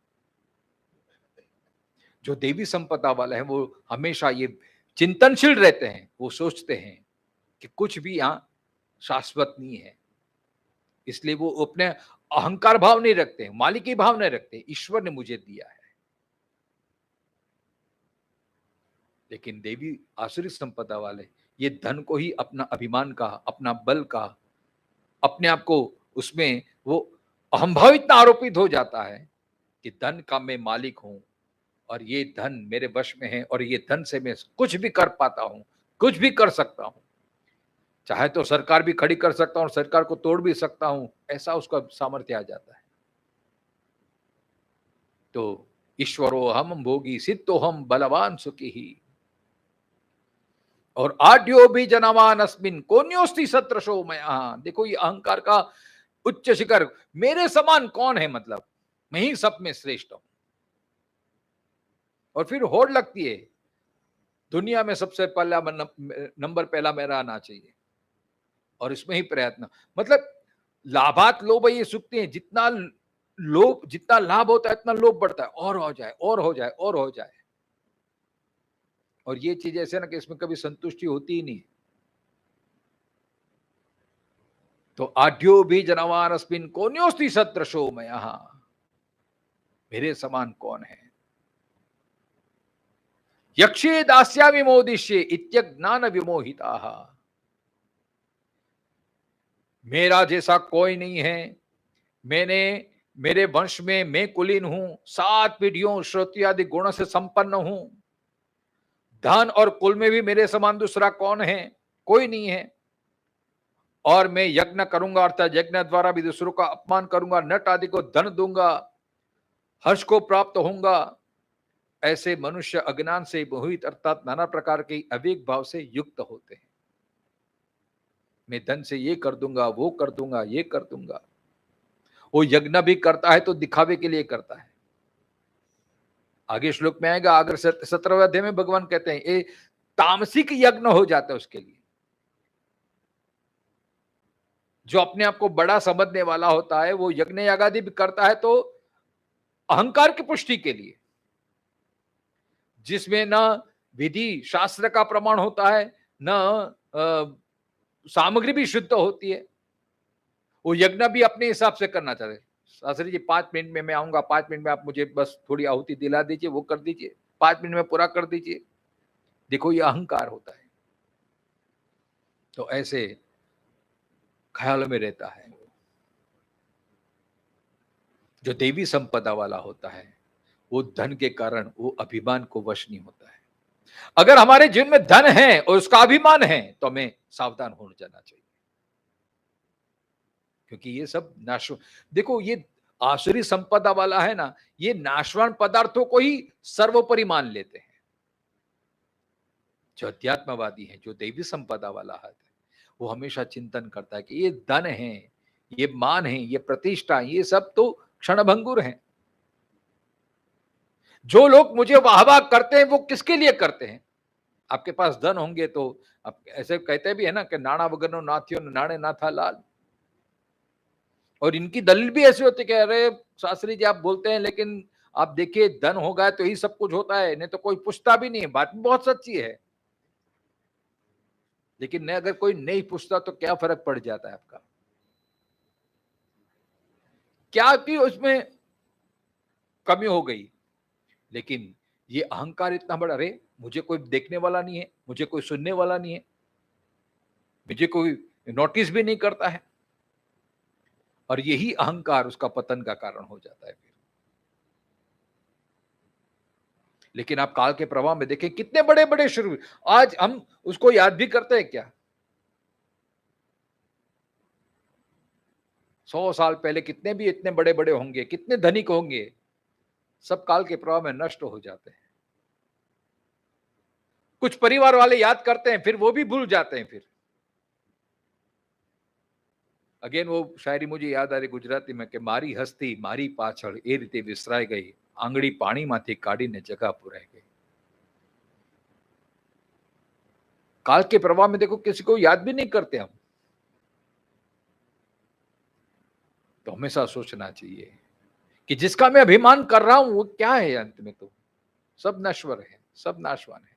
जो देवी संपदा वाले हैं वो हमेशा ये चिंतनशील रहते हैं, वो सोचते हैं कि कुछ भी यहां शाश्वत नहीं है, इसलिए वो अपने अहंकार भाव नहीं रखते, मालिकी भाव नहीं रखते, ईश्वर ने मुझे दिया है। लेकिन देवी आसुरी संपदा वाले ये धन को ही अपना अभिमान का, अपना बल का, अपने आप को उसमें वो अहंभाव इतना आरोपित हो जाता है कि धन का मैं मालिक हूं और ये धन मेरे वश में है और ये धन से मैं कुछ भी कर पाता हूं, कुछ भी कर सकता हूं, चाहे तो सरकार भी खड़ी कर सकता हूं, सरकार को तोड़ भी सकता हूं, ऐसा उसका सामर्थ्य आ जाता है। तो ईश्वरो हम भोगी सिद्धो हम बलवान सुखी ही, और आड्यो भी जनवान अस्मिन कोन्योस्ति सत्रशो मया। देखो ये अहंकार का उच्च शिखर, मेरे समान कौन है, मतलब मैं ही सब में श्रेष्ठ हूं। और फिर होड़ लगती है दुनिया में सबसे पहला नंबर पहला मेरा आना चाहिए, और इसमें ही प्रयत्न, मतलब लाभात लोभ ये सुखते हैं, जितना लोभ, जितना लाभ होता है इतना लोभ बढ़ता है, और हो जाए और हो जाए और हो जाए। और ये चीज ऐसे ना कि इसमें कभी संतुष्टि होती ही नहीं। तो आढ्यो भी जनवान अस्मिन कोन्योस्ति सदृशो मयः, मेरे समान कौन है। यक्षे दास्यामि मोदिष्ये इत्यज्ञान विमोहिताः। मेरा जैसा कोई नहीं है, मेरे वंश में मैं कुलीन हूं, 7 पीढ़ियों श्रुति आदि गुणों से संपन्न हूं, धन और कुल में भी मेरे समान दूसरा कौन है, कोई नहीं है। और मैं यज्ञ करूंगा अर्थात यज्ञ द्वारा भी दूसरों का अपमान करूंगा, नट आदि को धन दूंगा, हर्ष को प्राप्त होऊंगा। ऐसे मनुष्य अज्ञान से मोहित अर्थात नाना प्रकार के अविवेक भाव से युक्त होते हैं। मैं धन से ये कर दूंगा, वो कर दूंगा, ये कर दूंगा। वो यज्ञ भी करता है तो दिखावे के लिए करता है। आगे श्लोक में आएगा, अगर 17वें अध्याय में भगवान कहते हैं ये तामसिक यज्ञ हो जाता है उसके लिए। जो अपने आप को बड़ा समझने वाला होता है वो यज्ञ यागादि भी करता है तो अहंकार की पुष्टि के लिए, जिसमें न विधि शास्त्र का प्रमाण होता है, न सामग्री भी शुद्ध होती है। वो यज्ञ भी अपने हिसाब से करना चाहते हैं। शास्त्री जी 5 मिनट में मैं आऊंगा, 5 मिनट में आप मुझे बस थोड़ी आहुति दिला दीजिए, वो कर दीजिए, 5 मिनट में पूरा कर दीजिए। देखो ये अहंकार होता है। तो ऐसे ख्याल में रहता है। जो देवी संपदा वाला होता है वो धन के कारण वो अभिमान को वश नहीं होता है। अगर हमारे जीवन में धन है और उसका अभिमान है तो हमें सावधान हो जाना चाहिए, क्योंकि ये सब नाश। देखो ये आसुरी संपदा वाला है ना, ये नाशवान पदार्थों को ही सर्वोपरि मान लेते हैं। जो अध्यात्मवादी है, जो देवी संपदा वाला है, वो हमेशा चिंतन करता है कि ये धन है, ये मान है, ये प्रतिष्ठा, ये सब तो क्षणभंगुर है। जो लोग मुझे वाहवाह करते हैं वो किसके लिए करते हैं? आपके पास धन होंगे तो आप ऐसे कहते भी है ना कि नाणा वगरनो नाथियो नाणे ना था लाल। और इनकी दलील भी ऐसी होती है कि अरे शास्त्री जी आप बोलते हैं लेकिन आप देखिए धन होगा तो ही सब कुछ होता है, नहीं तो कोई पूछता भी नहीं है। बात बहुत सच्ची है, लेकिन नहीं, अगर कोई नहीं पूछता तो क्या फर्क पड़ जाता है आपका? क्या कि उसमें कमी हो गई, लेकिन ये अहंकार इतना बड़ा, अरे मुझे कोई देखने वाला नहीं है, मुझे कोई सुनने वाला नहीं है, मुझे कोई नोटिस भी नहीं करता है, और यही अहंकार उसका पतन का कारण हो जाता है फिर। लेकिन आप काल के प्रभाव में देखें कितने बड़े बड़े शुरू, आज हम उसको याद भी करते हैं क्या? 100 साल पहले कितने भी इतने बड़े बड़े होंगे, कितने धनिक होंगे, सब काल के प्रभाव में नष्ट हो जाते हैं। कुछ परिवार वाले याद करते हैं, फिर वो भी भूल जाते हैं। फिर अगेन वो शायरी मुझे याद आ रही गुजराती में कि मारी हस्ती मारी पाछળ એ રીતે વિસરાઈ ગઈ, આંગળી પાણીમાંથી કાઢીને જગા પુરાઈ ગઈ। काल के प्रभाव में देखो किसी को याद भी नहीं करते हम। तो हमेशा सोचना चाहिए कि जिसका मैं अभिमान कर रहा हूं वो क्या है, अंत में तो सब नश्वर है, सब नाशवान है।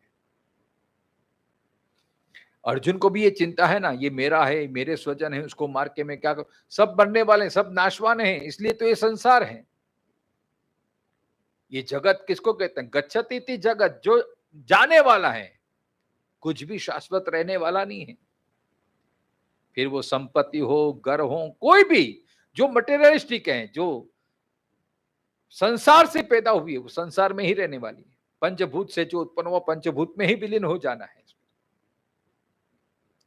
अर्जुन को भी ये चिंता है ना, ये मेरा है, मेरे स्वजन है, उसको मार के मैं क्या करूं? सब बनने वाले, सब नाशवान हैं, इसलिए तो ये संसार है। ये जगत किसको कहते हैं? गच्छति इति जगत, जो जाने वाला है, कुछ भी शाश्वत रहने वाला नहीं है। फिर वो संपत्ति हो, घर हो, कोई भी जो मटेरियलिस्टिक है, जो संसार से पैदा हुई है, वो संसार में ही रहने वाली है। पंचभूत से जो उत्पन्न हुआ, पंचभूत में ही विलीन हो जाना है।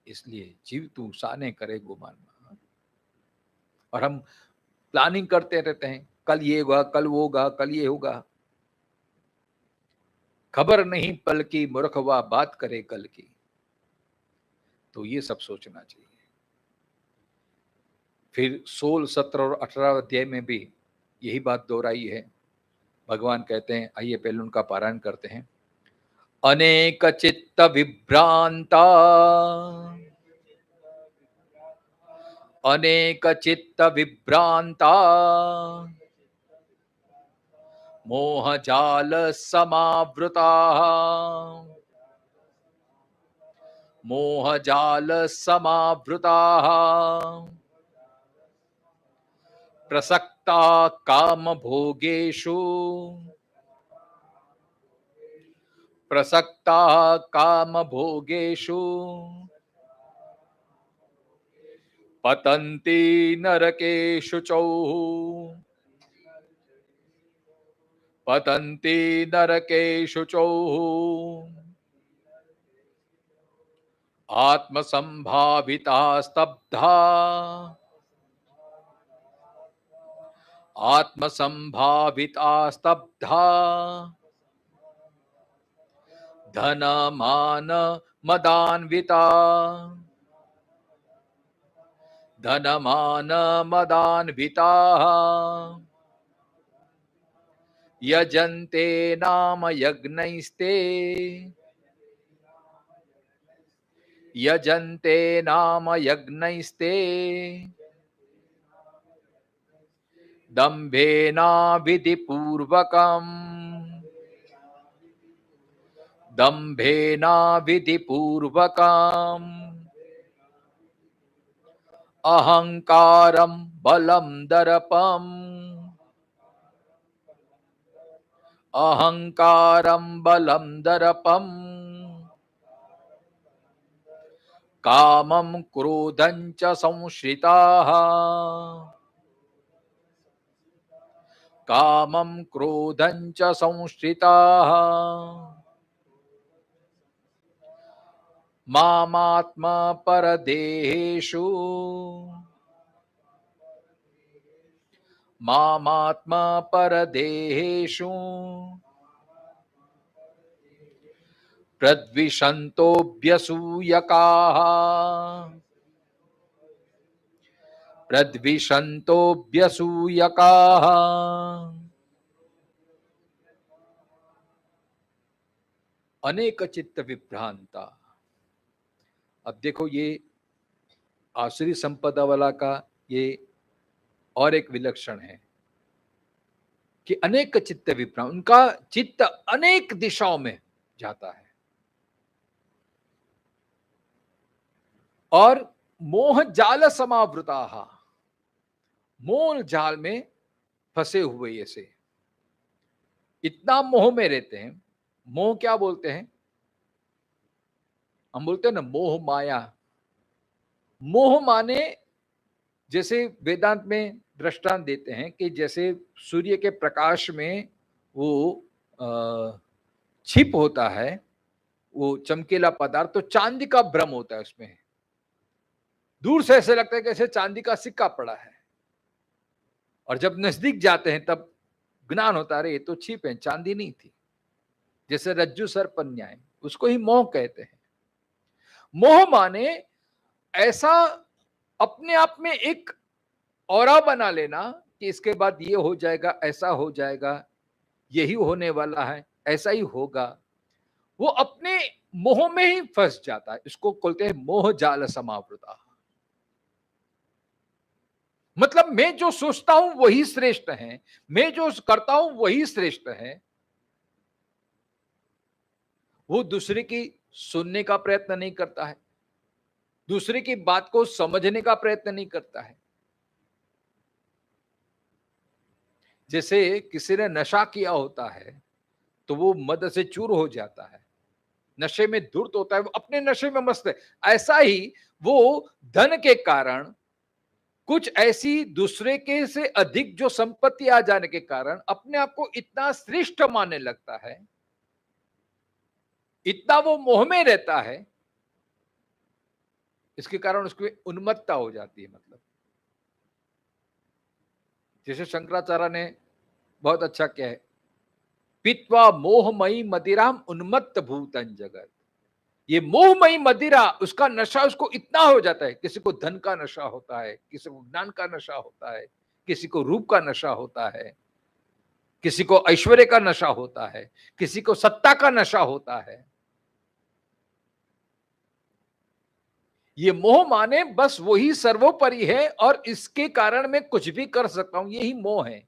इसलिए जीव तू साने करे गुमान। और हम प्लानिंग करते रहते हैं, कल ये होगा, कल वो होगा, कल ये होगा। खबर नहीं पल की, मूर्खवा बात करे कल की। तो ये सब सोचना चाहिए। फिर 16, 17 और 18 अध्याय में भी यही बात दोहराई है। भगवान कहते हैं, आइए पहले उनका पारायण करते हैं। अनेक चित्त विभ्रांता, अनेक चित्त विभ्रांता, मोह जाल समावृता, मोह जाल समावृता, प्रसक्ता काम भोगेषु, प्रसक्ता काम भोगेषु, पतन्ति नरकेषु च पतन्ति नरकेषु च आत्मसंभाविता स्तब्धा आत्मसंभाविता स्तब्धा धनमान मदान्विता धनमान मदान्विता यजन्ते नाम यज्ञैस्ते यजन्ते नाम यज्ञैस्ते दम्भेना विधिपूर्वकम् दम्भेना विधिपूर्वकम् अहंकारं बलं दर्पम् अहंकारं बलं दर्पम् कामं क्रोधं च संश्रिताः कामं क्रोधं च संश्रिताः मामात्मा परदेहेषु मामात्मा परदेहेषु प्रद्विषन्तोऽभ्यसूयकाः प्रद्विषन्तोऽभ्यसूयकाः अनेक चित्त विभ्रांता। अब देखो ये आसुरी संपदा वाला का ये और एक विलक्षण है कि अनेक चित्त विभ्रांत, उनका चित्त अनेक दिशाओं में जाता है और मोह जाल समावृता, मोह जाल में फंसे हुए ऐसे इतना मोह में रहते हैं। मोह क्या बोलते हैं? हम बोलते हैं ना मोह माया। मोह माने जैसे वेदांत में दृष्टांत देते हैं कि जैसे सूर्य के प्रकाश में वो छिप होता है, वो चमकीला पदार्थ, तो चांदी का भ्रम होता है उसमें। दूर से ऐसे लगता है कि ऐसे चांदी का सिक्का पड़ा है, और जब नजदीक जाते हैं तब ज्ञान होता है ये तो छिप है, चांदी नहीं थी। जैसे रज्जु सर्प न्याय, उसको ही मोह कहते हैं। मोह माने ऐसा अपने आप में एक औरा बना लेना कि इसके बाद ये हो जाएगा, ऐसा हो जाएगा, यही होने वाला है, ऐसा ही होगा। वो अपने मोह में ही फंस जाता है। इसको बोलते हैं मोह जाल समावृता। मतलब मैं जो सोचता हूं वही श्रेष्ठ है, मैं जो करता हूं वही श्रेष्ठ है। वो दूसरे की सुनने का प्रयत्न नहीं करता है, दूसरे की बात को समझने का प्रयत्न नहीं करता है। जैसे किसी ने नशा किया होता है तो वो मद से चूर हो जाता है, नशे में धुर्त होता है, वो अपने नशे में मस्त है। ऐसा ही वो धन के कारण, कुछ ऐसी दूसरे के से अधिक जो संपत्ति आ जाने के कारण अपने आप को इतना श्रेष्ठ मानने लगता है, इतना वो मोह में रहता है, इसके कारण उसकी उन्मत्तता हो जाती है। मतलब जैसे शंकराचार्य ने बहुत अच्छा किया है, पीत्वा मोहमयी मदिराम उन्मत्त भूतन जगत। ये मोहमयी मदिरा, उसका नशा उसको इतना हो जाता है। किसी को धन का नशा होता है, किसी को ज्ञान का नशा होता है, किसी को रूप का नशा होता है, किसी को ऐश्वर्य का नशा होता है, किसी को सत्ता का नशा होता है। ये मोह माने बस वही सर्वोपरि है और इसके कारण मैं कुछ भी कर सकता हूं, यही मोह है।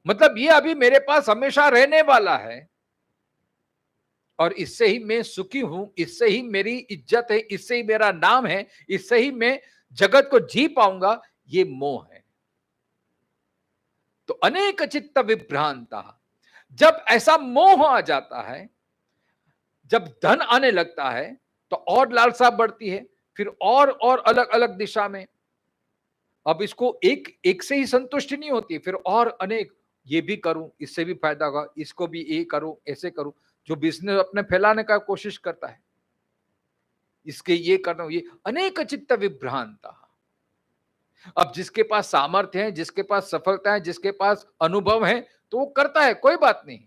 मतलब ये अभी मेरे पास हमेशा रहने वाला है और इससे ही मैं सुखी हूं, इससे ही मेरी इज्जत है, इससे ही मेरा नाम है, इससे ही मैं जगत को जी पाऊंगा, ये मोह है। तो अनेक चित्त विभ्रांता, जब ऐसा मोह आ जाता है, जब धन आने लगता है तो और लालसा बढ़ती है, फिर और अलग अलग दिशा में। अब इसको एक से ही संतुष्टि नहीं होती, फिर और अनेक, ये भी करूं इससे भी फायदा होगा, इसको भी ये करूं ऐसे करूं। जो बिजनेस अपने फैलाने का कोशिश करता है, इसके ये करना, ये अनेक चित्त विभ्रांता। अब जिसके पास सामर्थ्य है, जिसके पास सफलता है, जिसके पास अनुभव है, तो वो करता है, कोई बात नहीं।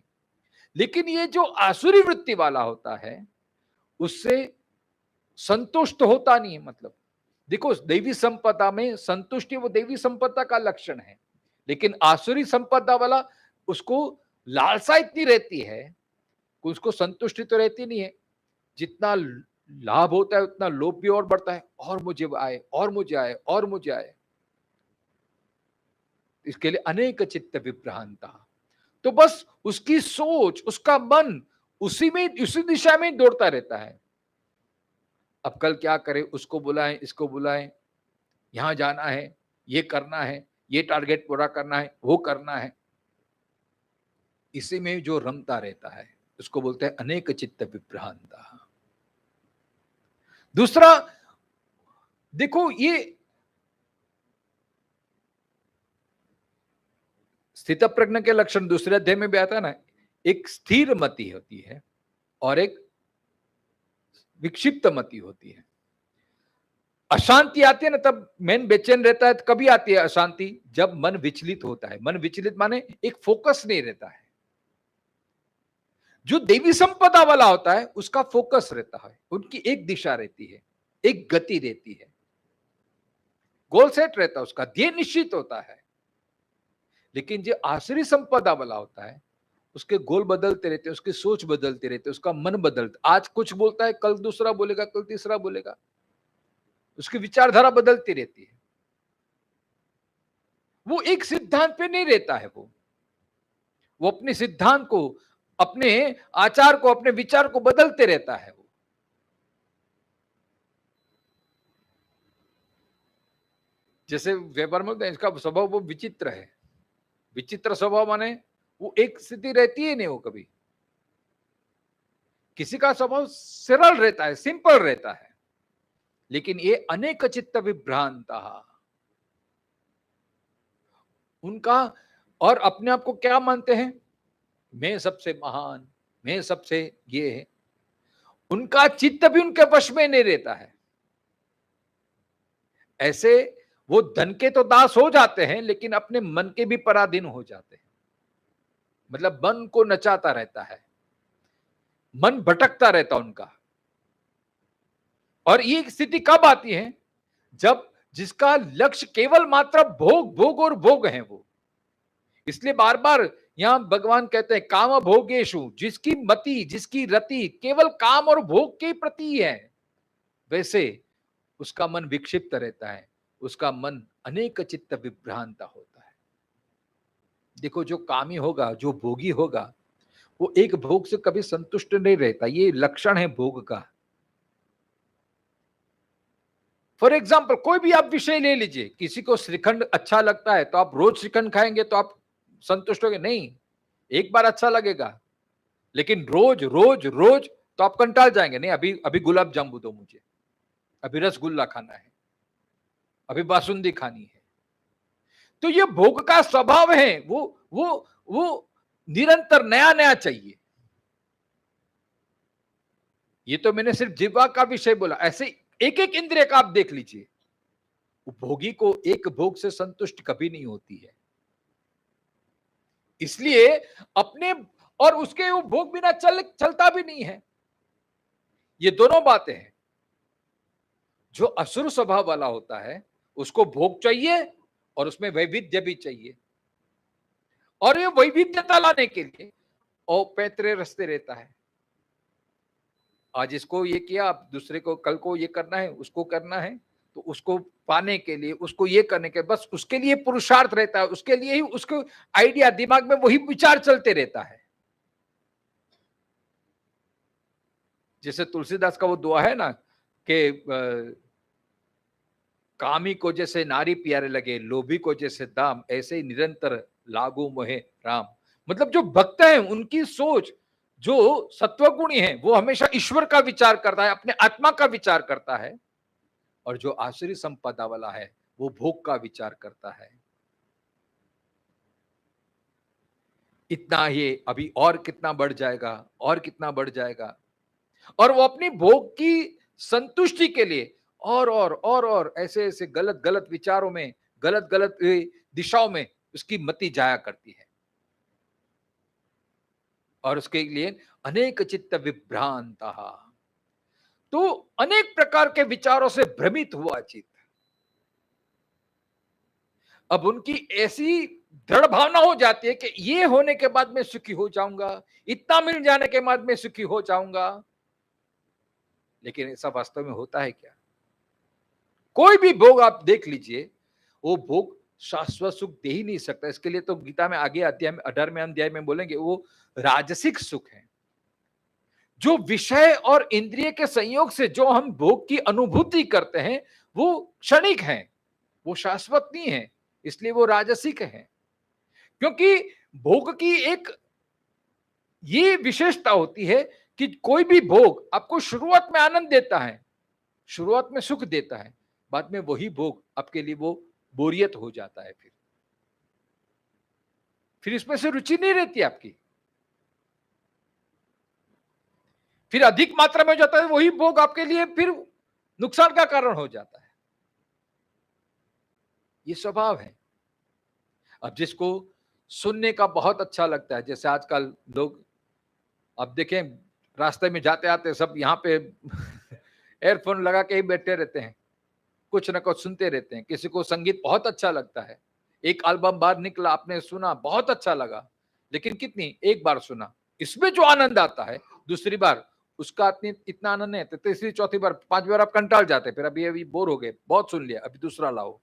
लेकिन ये जो आसुरी वृत्ति वाला होता है, उससे संतुष्ट होता नहीं है। मतलब देखो, दैवी संपदा में संतुष्टि वो दैवी संपदा का लक्षण है, लेकिन आसुरी संपदा वाला, उसको लालसा इतनी रहती है कि उसको संतुष्टि तो रहती नहीं है। जितना लाभ होता है उतना लोभ भी और बढ़ता है, और मुझे आए और मुझे आए और मुझे आए। इसके लिए अनेक चित्त विभ्रांता। तो बस उसकी सोच, उसका मन उसी दिशा में दौड़ता रहता है। अब कल क्या करे, उसको बुलाएं, इसको बुलाएं, यहां जाना है, ये करना है, ये टारगेट पूरा करना है, वो करना है। इसी में जो रमता रहता है उसको बोलते हैं अनेक चित्त विभ्रांता। दूसरा देखो, ये स्थित प्रज्ञ के लक्षण दूसरे अध्याय में भी आता है ना। एक स्थिर मति होती है और एक विक्षिप्त मति होती है। अशांति आती है ना, तब मन बेचैन रहता है। तो कभी आती है अशांति? जब मन विचलित होता है। मन विचलित माने एक फोकस नहीं रहता है। जो देवी संपदा वाला होता है उसका फोकस रहता है, उनकी एक दिशा रहती है, एक गति रहती है, गोल सेट रहता है, उसका ध्येय निश्चित होता है। लेकिन जो आसुरी संपदा वाला होता है, उसके गोल बदलते रहते हैं, उसकी सोच बदलते रहते हैं, उसका मन बदलता, आज कुछ बोलता है, कल दूसरा बोलेगा, कल तीसरा बोलेगा, उसकी विचारधारा बदलती रहती है। वो एक सिद्धांत पे नहीं रहता है। वो अपने सिद्धांत को, अपने आचार को, अपने विचार को बदलते रहता है। वो जैसे व्यापार में इसका स्वभाव वो विचित्र है। विचित्र स्वभाव माने वो एक स्थिति रहती है नहीं। वो कभी, किसी का स्वभाव सरल रहता है, सिंपल रहता है, लेकिन ये अनेक चित्त विभ्रांता उनका। और अपने आप को क्या मानते हैं? मैं सबसे महान, मैं सबसे ये है। उनका चित्त भी उनके वश में नहीं रहता है। ऐसे वो धन के तो दास हो जाते हैं, लेकिन अपने मन के भी पराधीन हो जाते हैं। मतलब मन को नचाता रहता है, मन भटकता रहता उनका। और ये स्थिति कब आती है? जब जिसका लक्ष्य केवल मात्र भोग, भोग और भोग है वो। इसलिए बार बार यहां भगवान कहते हैं काम भोगेशु, जिसकी मति, जिसकी रति केवल काम और भोग के प्रति है, वैसे उसका मन विक्षिप्त रहता है, उसका मन अनेक चित्त विभ्रांता होता है। देखो, जो कामी होगा, जो भोगी होगा, वो एक भोग से कभी संतुष्ट नहीं रहता। ये लक्षण है भोग का। फॉर एग्जाम्पल, कोई भी आप विषय ले लीजिए, किसी को श्रीखंड अच्छा लगता है तो आप रोज श्रीखंड खाएंगे तो आप संतुष्ट होंगे? नहीं, एक बार अच्छा लगेगा, लेकिन रोज रोज रोज तो आप कंटाल जाएंगे। नहीं, अभी गुलाब जामुन दो मुझे, अभी रसगुल्ला खाना है, अभी बासुंदी खानी है। तो ये भोग का स्वभाव है। वो निरंतर नया नया चाहिए। ये तो मैंने सिर्फ जिह्वा का विषय बोला, ऐसे एक एक इंद्रिय का आप देख लीजिए। भोगी को एक भोग से संतुष्ट कभी नहीं होती है। इसलिए अपने और उसके वो भोग बिना चलता भी नहीं है। ये दोनों बातें हैं। जो असुर स्वभाव वाला होता है उसको भोग चाहिए और उसमें वैविध्य भी चाहिए। और ये वैविध्यता लाने के लिए औपैत्र्य रस्ते रहता है। आज इसको ये किया, आप दूसरे को कल को ये करना है, उसको करना है, तो उसको पाने के लिए, उसको ये करने के, बस उसके लिए पुरुषार्थ रहता है। उसके लिए ही उसको आइडिया, दिमाग में वही विचार चलते रहता है। जैसे तुलसीदास का वो दुआ है ना कि कामी को जैसे नारी प्यारे लगे, लोभी को जैसे दाम, ऐसे ही निरंतर लागू मोहे राम। मतलब जो भक्त हैं उनकी सोच, जो सत्वगुणी है, वो हमेशा ईश्वर का विचार करता है, अपने आत्मा का विचार करता है। और जो आसुरी संपदा वाला है वो भोग का विचार करता है। इतना ही, अभी और कितना बढ़ जाएगा, और कितना बढ़ जाएगा, और वो अपनी भोग की संतुष्टि के लिए और ऐसे ऐसे गलत गलत विचारों में, गलत गलत दिशाओं में उसकी मति जाया करती है, और उसके लिए अनेक चित्त विभ्रांत, तो अनेक प्रकार के विचारों से भ्रमित हुआ चित्त। अब उनकी ऐसी दृढ़ भावना हो जाती है कि ये होने के बाद मैं सुखी हो जाऊंगा, इतना मिल जाने के बाद मैं सुखी हो जाऊंगा। लेकिन ऐसा वास्तव में होता है क्या? कोई भी भोग आप देख लीजिए, वो भोग शाश्वत सुख दे ही नहीं सकता। इसके लिए तो गीता में आगे अध्याय में 18वें अध्याय में बोलेंगे वो राजसिक सुख है। जो विषय और इंद्रिय के संयोग से जो हम भोग की अनुभूति करते हैं वो क्षणिक है, वो शाश्वत नहीं है, इसलिए वो राजसिक है। क्योंकि भोग की एक ये विशेषता होती है कि कोई भी भोग आपको शुरुआत में आनंद देता है, शुरुआत में सुख देता है, बाद में वही भोग आपके लिए वो बोरियत हो जाता है। फिर इसमें से रुचि नहीं रहती आपकी, फिर अधिक मात्रा में हो जाता है, वही भोग आपके लिए फिर नुकसान का कारण हो जाता है। ये स्वभाव है। अब जिसको सुनने का बहुत अच्छा लगता है, जैसे आजकल लोग, अब देखें रास्ते में जाते आते सब यहाँ पे एयरफोन लगा के ही बैठे रहते हैं, कुछ ना कुछ सुनते रहते हैं। किसी को संगीत बहुत अच्छा लगता है, एक एल्बम बाहर निकला, आपने सुना, बहुत अच्छा लगा, लेकिन कितनी, एक बार सुना, इसमें जो आनंद आता है दूसरी बार उसका इतना आनंद नहीं आता। तीसरी चौथी बार, 5 बार आप कंटाल जाते, फिर अभी बोर हो गए, बहुत सुन लिया, अभी दूसरा लाओ,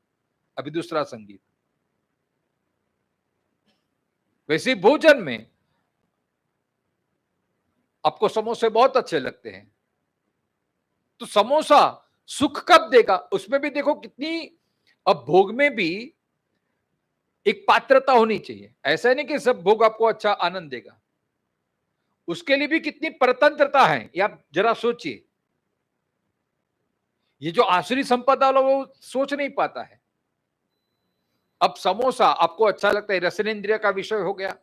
अभी दूसरा संगीत। वैसे भोजन में आपको समोसे बहुत अच्छे लगते हैं, तो समोसा सुख कब देगा? उसमें भी देखो कितनी, अब भोग में भी एक पात्रता होनी चाहिए। ऐसा नहीं कि सब भोग आपको अच्छा आनंद देगा, उसके लिए भी कितनी परतंत्रता है, ये आप जरा सोचिए। ये जो आसुरी संपदा वाला वो सोच नहीं पाता है। अब समोसा आपको अच्छा लगता है, रसनेंद्रिय का विषय हो गया,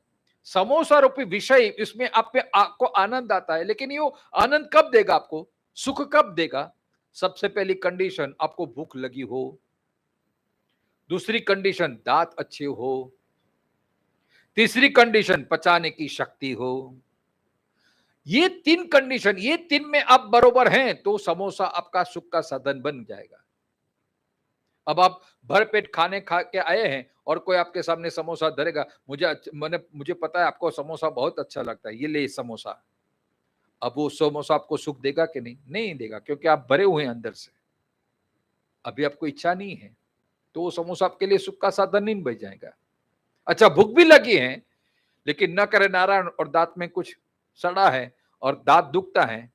समोसा रूपी विषय, इसमें आपको आनंद आता है, लेकिन ये आनंद कब देगा आपको, सुख कब देगा? सबसे पहली कंडीशन आपको भूख लगी हो, दूसरी कंडीशन दांत अच्छे हो, तीसरी कंडीशन पचाने की शक्ति हो। ये 3 कंडीशन, ये 3 में आप बरोबर हैं तो समोसा आपका सुख का साधन बन जाएगा। अब आप भर पेट खाने खा के आए हैं और कोई आपके सामने समोसा धरेगा, मुझे पता है आपको समोसा बहुत अच्छा लगता है, ये ले समोसा। अब वो समोसा आपको सुख देगा कि नहीं? नहीं देगा, क्योंकि आप भरे हुए हैं अंदर से, अभी आपको इच्छा नहीं है, तो वो समोसा आपके लिए सुख का साधन नहीं बन जाएगा। अच्छा, भूख भी लगी है, लेकिन न करे नारायण और दांत में कुछ सड़ा है और दांत दुखता है,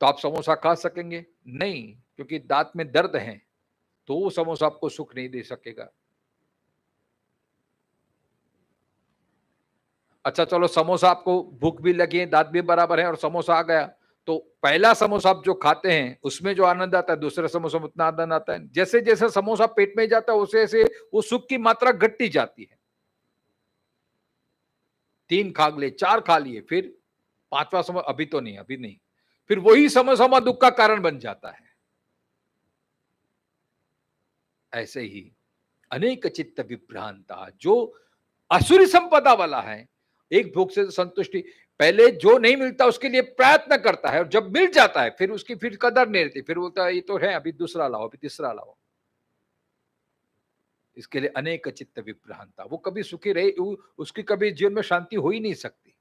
तो आप समोसा खा सकेंगे? नहीं, क्योंकि दांत में दर्द है, तो वो समोसा आपको सुख नहीं दे सकेगा। अच्छा चलो, समोसा आपको भूख भी लगी है, दांत भी बराबर है और समोसा आ गया, तो पहला समोसा आप जो खाते हैं उसमें जो आनंद आता है, दूसरे समोसा में उतना आनंद आता है। जैसे जैसे समोसा पेट में जाता है वैसे वैसे वो सुख की मात्रा घटती जाती है। 3 खा लिए, 4 खा लिए, फिर 5वां समोसा, अभी तो नहीं, अभी नहीं, फिर वही समोसा दुख का कारण बन जाता है। ऐसे ही अनेक चित्त विभ्रांता, जो असुरी संपदा वाला है, एक भोग से संतुष्टि, पहले जो नहीं मिलता उसके लिए प्रयत्न करता है, और जब मिल जाता है फिर उसकी फिर कदर नहीं रहती, फिर बोलता है ये तो है, अभी दूसरा लाओ, अभी तीसरा लाओ। इसके लिए अनेक चित्त विभ्रांता, वो कभी सुखी रहे, उसकी कभी जीवन में शांति हो ही नहीं सकती।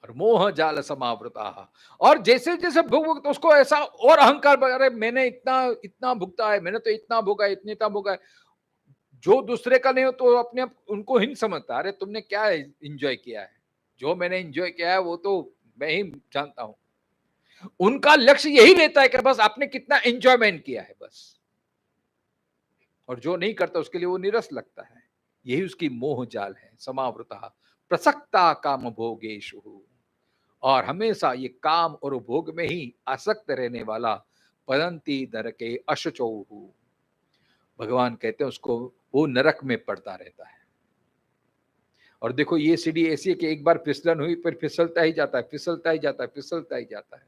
और मोह जाल समावृता, और जैसे जैसे भोग तो उसको ऐसा और अहंकार, अरे मैंने इतना इतना भुगता है, मैंने तो इतना भोगा है, इतना भोगा है। जो दूसरे का नहीं हो तो अपने आप उनको हीन समझता, अरे तुमने क्या एंजॉय किया है, जो मैंने एंजॉय किया है वो तो मैं ही जानता हूं। उनका लक्ष्य यही रहता है कि बस आपने कितना एंजॉयमेंट किया है बस, और जो नहीं करता उसके लिए वो निरस लगता है। यही उसकी मोह जाल है, समावृता प्रसक्ता काम भोगेशु। और हमेशा ये काम और भोग में ही आसक्त रहने वाला पदंती नरके अशुचोहु, भगवान कहते हैं उसको वो नरक में पड़ता रहता है। और देखो ये सीढ़ी ऐसी है कि एक बार फिसलन हुई फिर फिसलता ही जाता है, फिसलता ही जाता है, फिसलता ही जाता है।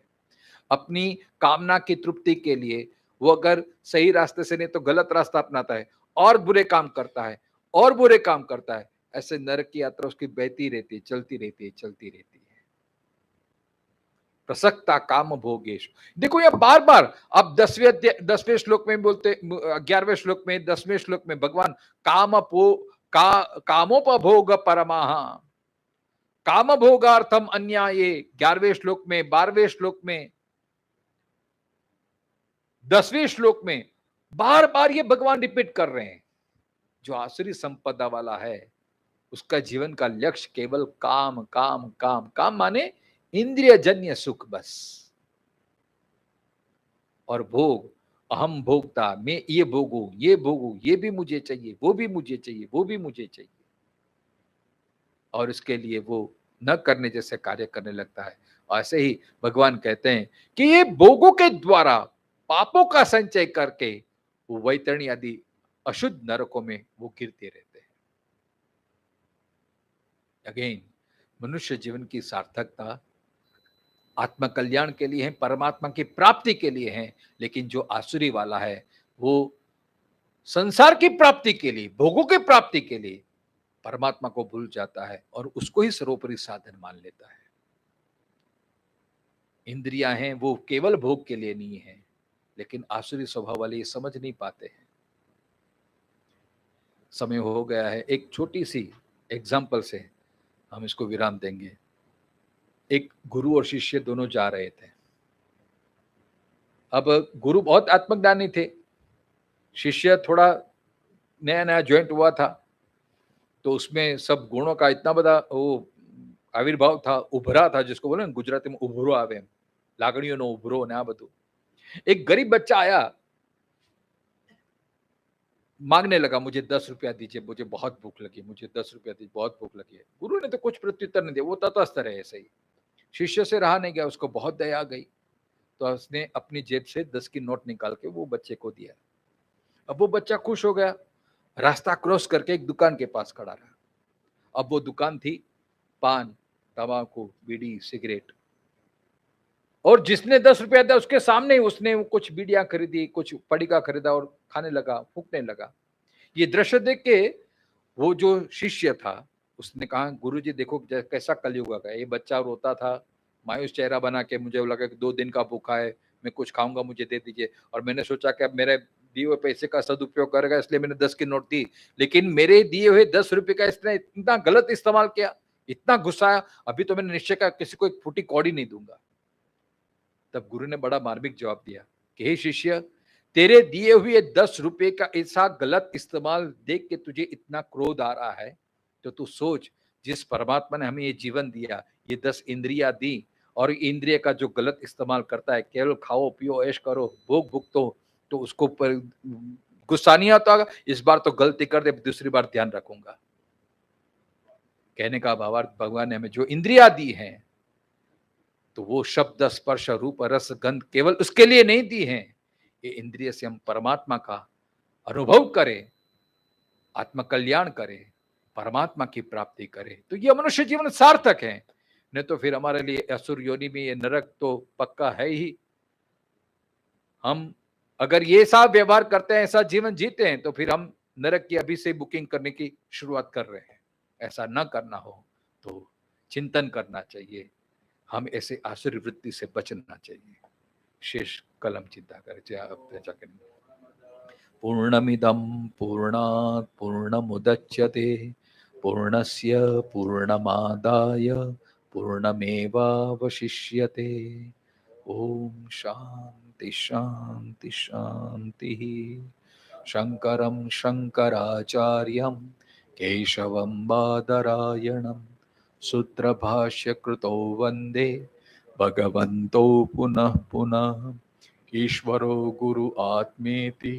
अपनी कामना की तृप्ति के लिए वो अगर सही रास्ते से नहीं तो गलत रास्ता अपनाता है और बुरे काम करता है और बुरे काम करता है। ऐसे नरक की यात्रा उसकी बहती रहती है, चलती रहती है, चलती रहती है। प्रसक्ता काम भोगेश, देखो ये बार बार अब 10वें श्लोक में बोलते, 11वें श्लोक में, 10वें श्लोक में भगवान कामोपभोग परमाह, काम भोगार्थम अन्याये, 11वें श्लोक में, 12वें श्लोक में, 10वें श्लोक में बार बार ये भगवान रिपीट कर रहे हैं। जो आसुरी संपदा वाला है उसका जीवन का लक्ष्य केवल काम काम काम काम माने इंद्रिय जन्य सुख बस, और भोग, अहम भोगता, मैं ये भोगू, ये भोगू, ये भी मुझे चाहिए, वो भी मुझे चाहिए, वो भी मुझे चाहिए, और इसके लिए वो न करने जैसे कार्य करने लगता है। और ऐसे ही भगवान कहते हैं कि ये भोगों के द्वारा पापों का संचय करके वो वैतरणी आदि अशुद्ध नरकों में वो गिरते रहते हैं। अगेन, मनुष्य जीवन की सार्थकता आत्म कल्याण के लिए है, परमात्मा की प्राप्ति के लिए है, लेकिन जो आसुरी वाला है वो संसार की प्राप्ति के लिए, भोगों की प्राप्ति के लिए परमात्मा को भूल जाता है और उसको ही सर्वोपरि साधन मान लेता है। इंद्रियां हैं वो केवल भोग के लिए नहीं है, लेकिन आसुरी स्वभाव वाले ये समझ नहीं पाते हैं। समय हो गया है, एक छोटी सी एग्जाम्पल से हम इसको विराम देंगे। एक गुरु और शिष्य दोनों जा रहे थे। अब गुरु बहुत आत्मज्ञानी थे, शिष्य थोड़ा नया नया ज्वाइंट हुआ था, तो उसमें सब गुणों का इतना बड़ा वो आविर्भाव था, उभरा था, जिसको बोले गुजराती में उभरो आवे, लागणियों नो उभरो ने आ बधु। एक गरीब बच्चा आया, मांगने लगा, मुझे 10 रुपया दीजिए, मुझे बहुत भूख लगी, मुझे 10 रुपया दीजिए, बहुत भूख लगी है। गुरु ने तो कुछ प्रत्युत्तर नहीं दिया, वो तटस्थ रहे ऐसे ही। शिष्य से रहा नहीं गया, उसको बहुत दया आ गई, तो उसने अपनी जेब से 10 की नोट निकाल के वो बच्चे को दिया। अब वो बच्चा खुश हो गया, रास्ता क्रॉस करके एक दुकान के पास खड़ा रहा। अब वो दुकान थी पान, तंबाकू, बीड़ी, सिगरेट, और जिसने 10 रुपया दिया उसके सामने ही उसने कुछ बीड़ियां खरीदी, कुछ पड़िका खरीदा और खाने लगा, फूकने लगा। ये दृश्य देख के वो जो शिष्य था उसने कहा, गुरुजी देखो कैसा कलयुग आ गया, ये बच्चा रोता था, मायूस चेहरा बना के, मुझे लगा कि 2 दिन का भूखा है, मैं कुछ खाऊंगा, मुझे दे दीजिए। और मैंने सोचा कि अब मेरे दिए हुए पैसे का सदुपयोग करेगा, इसलिए मैंने 10 की नोट दी, लेकिन मेरे दिए हुए 10 रुपए का इसने इतना गलत इस्तेमाल किया, इतना गुस्सा आया, अभी तो मैंने निश्चय किया किसी को एक फूटी कौड़ी नहीं दूंगा। तब गुरु ने बड़ा मार्मिक जवाब दिया कि हे शिष्य, तेरे दिए हुए 10 रुपए का ऐसा गलत इस्तेमाल देख के तुझे इतना क्रोध आ रहा है, तो तू सोच, जिस परमात्मा ने हमें ये जीवन दिया, ये 10 इंद्रियां दी, और इंद्रिय का जो गलत इस्तेमाल करता है, केवल खाओ पियो ऐश करो भोग भुगतो, तो उसको पर गुस्सा नहीं आता होगा, इस बार तो गलती कर दे, दूसरी बार ध्यान रखूंगा। कहने का भावार्थ, भगवान ने हमें जो इंद्रियां दी हैं, तो वो शब्द स्पर्श रूप रस गंध केवल उसके लिए नहीं दी हैं, ये इंद्रिय से हम परमात्मा का अनुभव करें, आत्मकल्याण करें, परमात्मा की प्राप्ति करें, तो ये मनुष्य जीवन सार्थक है। नहीं तो फिर हमारे लिए असुर योनि में ये नरक तो पक्का है ही। हम अगर ये सब व्यवहार करते हैं, ऐसा जीवन जीते हैं, तो फिर हम नरक की अभी से बुकिंग करने की शुरुआत कर रहे हैं। ऐसा न करना हो तो चिंतन करना चाहिए, हम ऐसे आसुरी वृत्ति से बचना चाहिए। शेष कलम चिंता करें। पूर्णमिदं पूर्णात् पूर्णमुदच्यते पूर्णस्य पूर्णमादाय पूर्णमेवावशिष्यते। ओम शांति शांति शांति। शंकरं शंकराचार्यं केशवं बादरायणं सूत्रभाष्यकृतो वन्दे भगवन्तो पुनः पुनः। ईश्वरो गुरु आत्मेति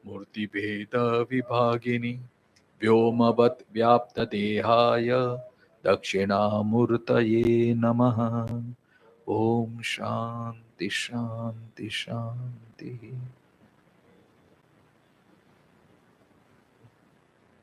मूर्तिभेद विभागिनी व्योमवत् व्याप्तदेहाय दक्षिणामूर्तये नमः। ओम शांति शांति शांति।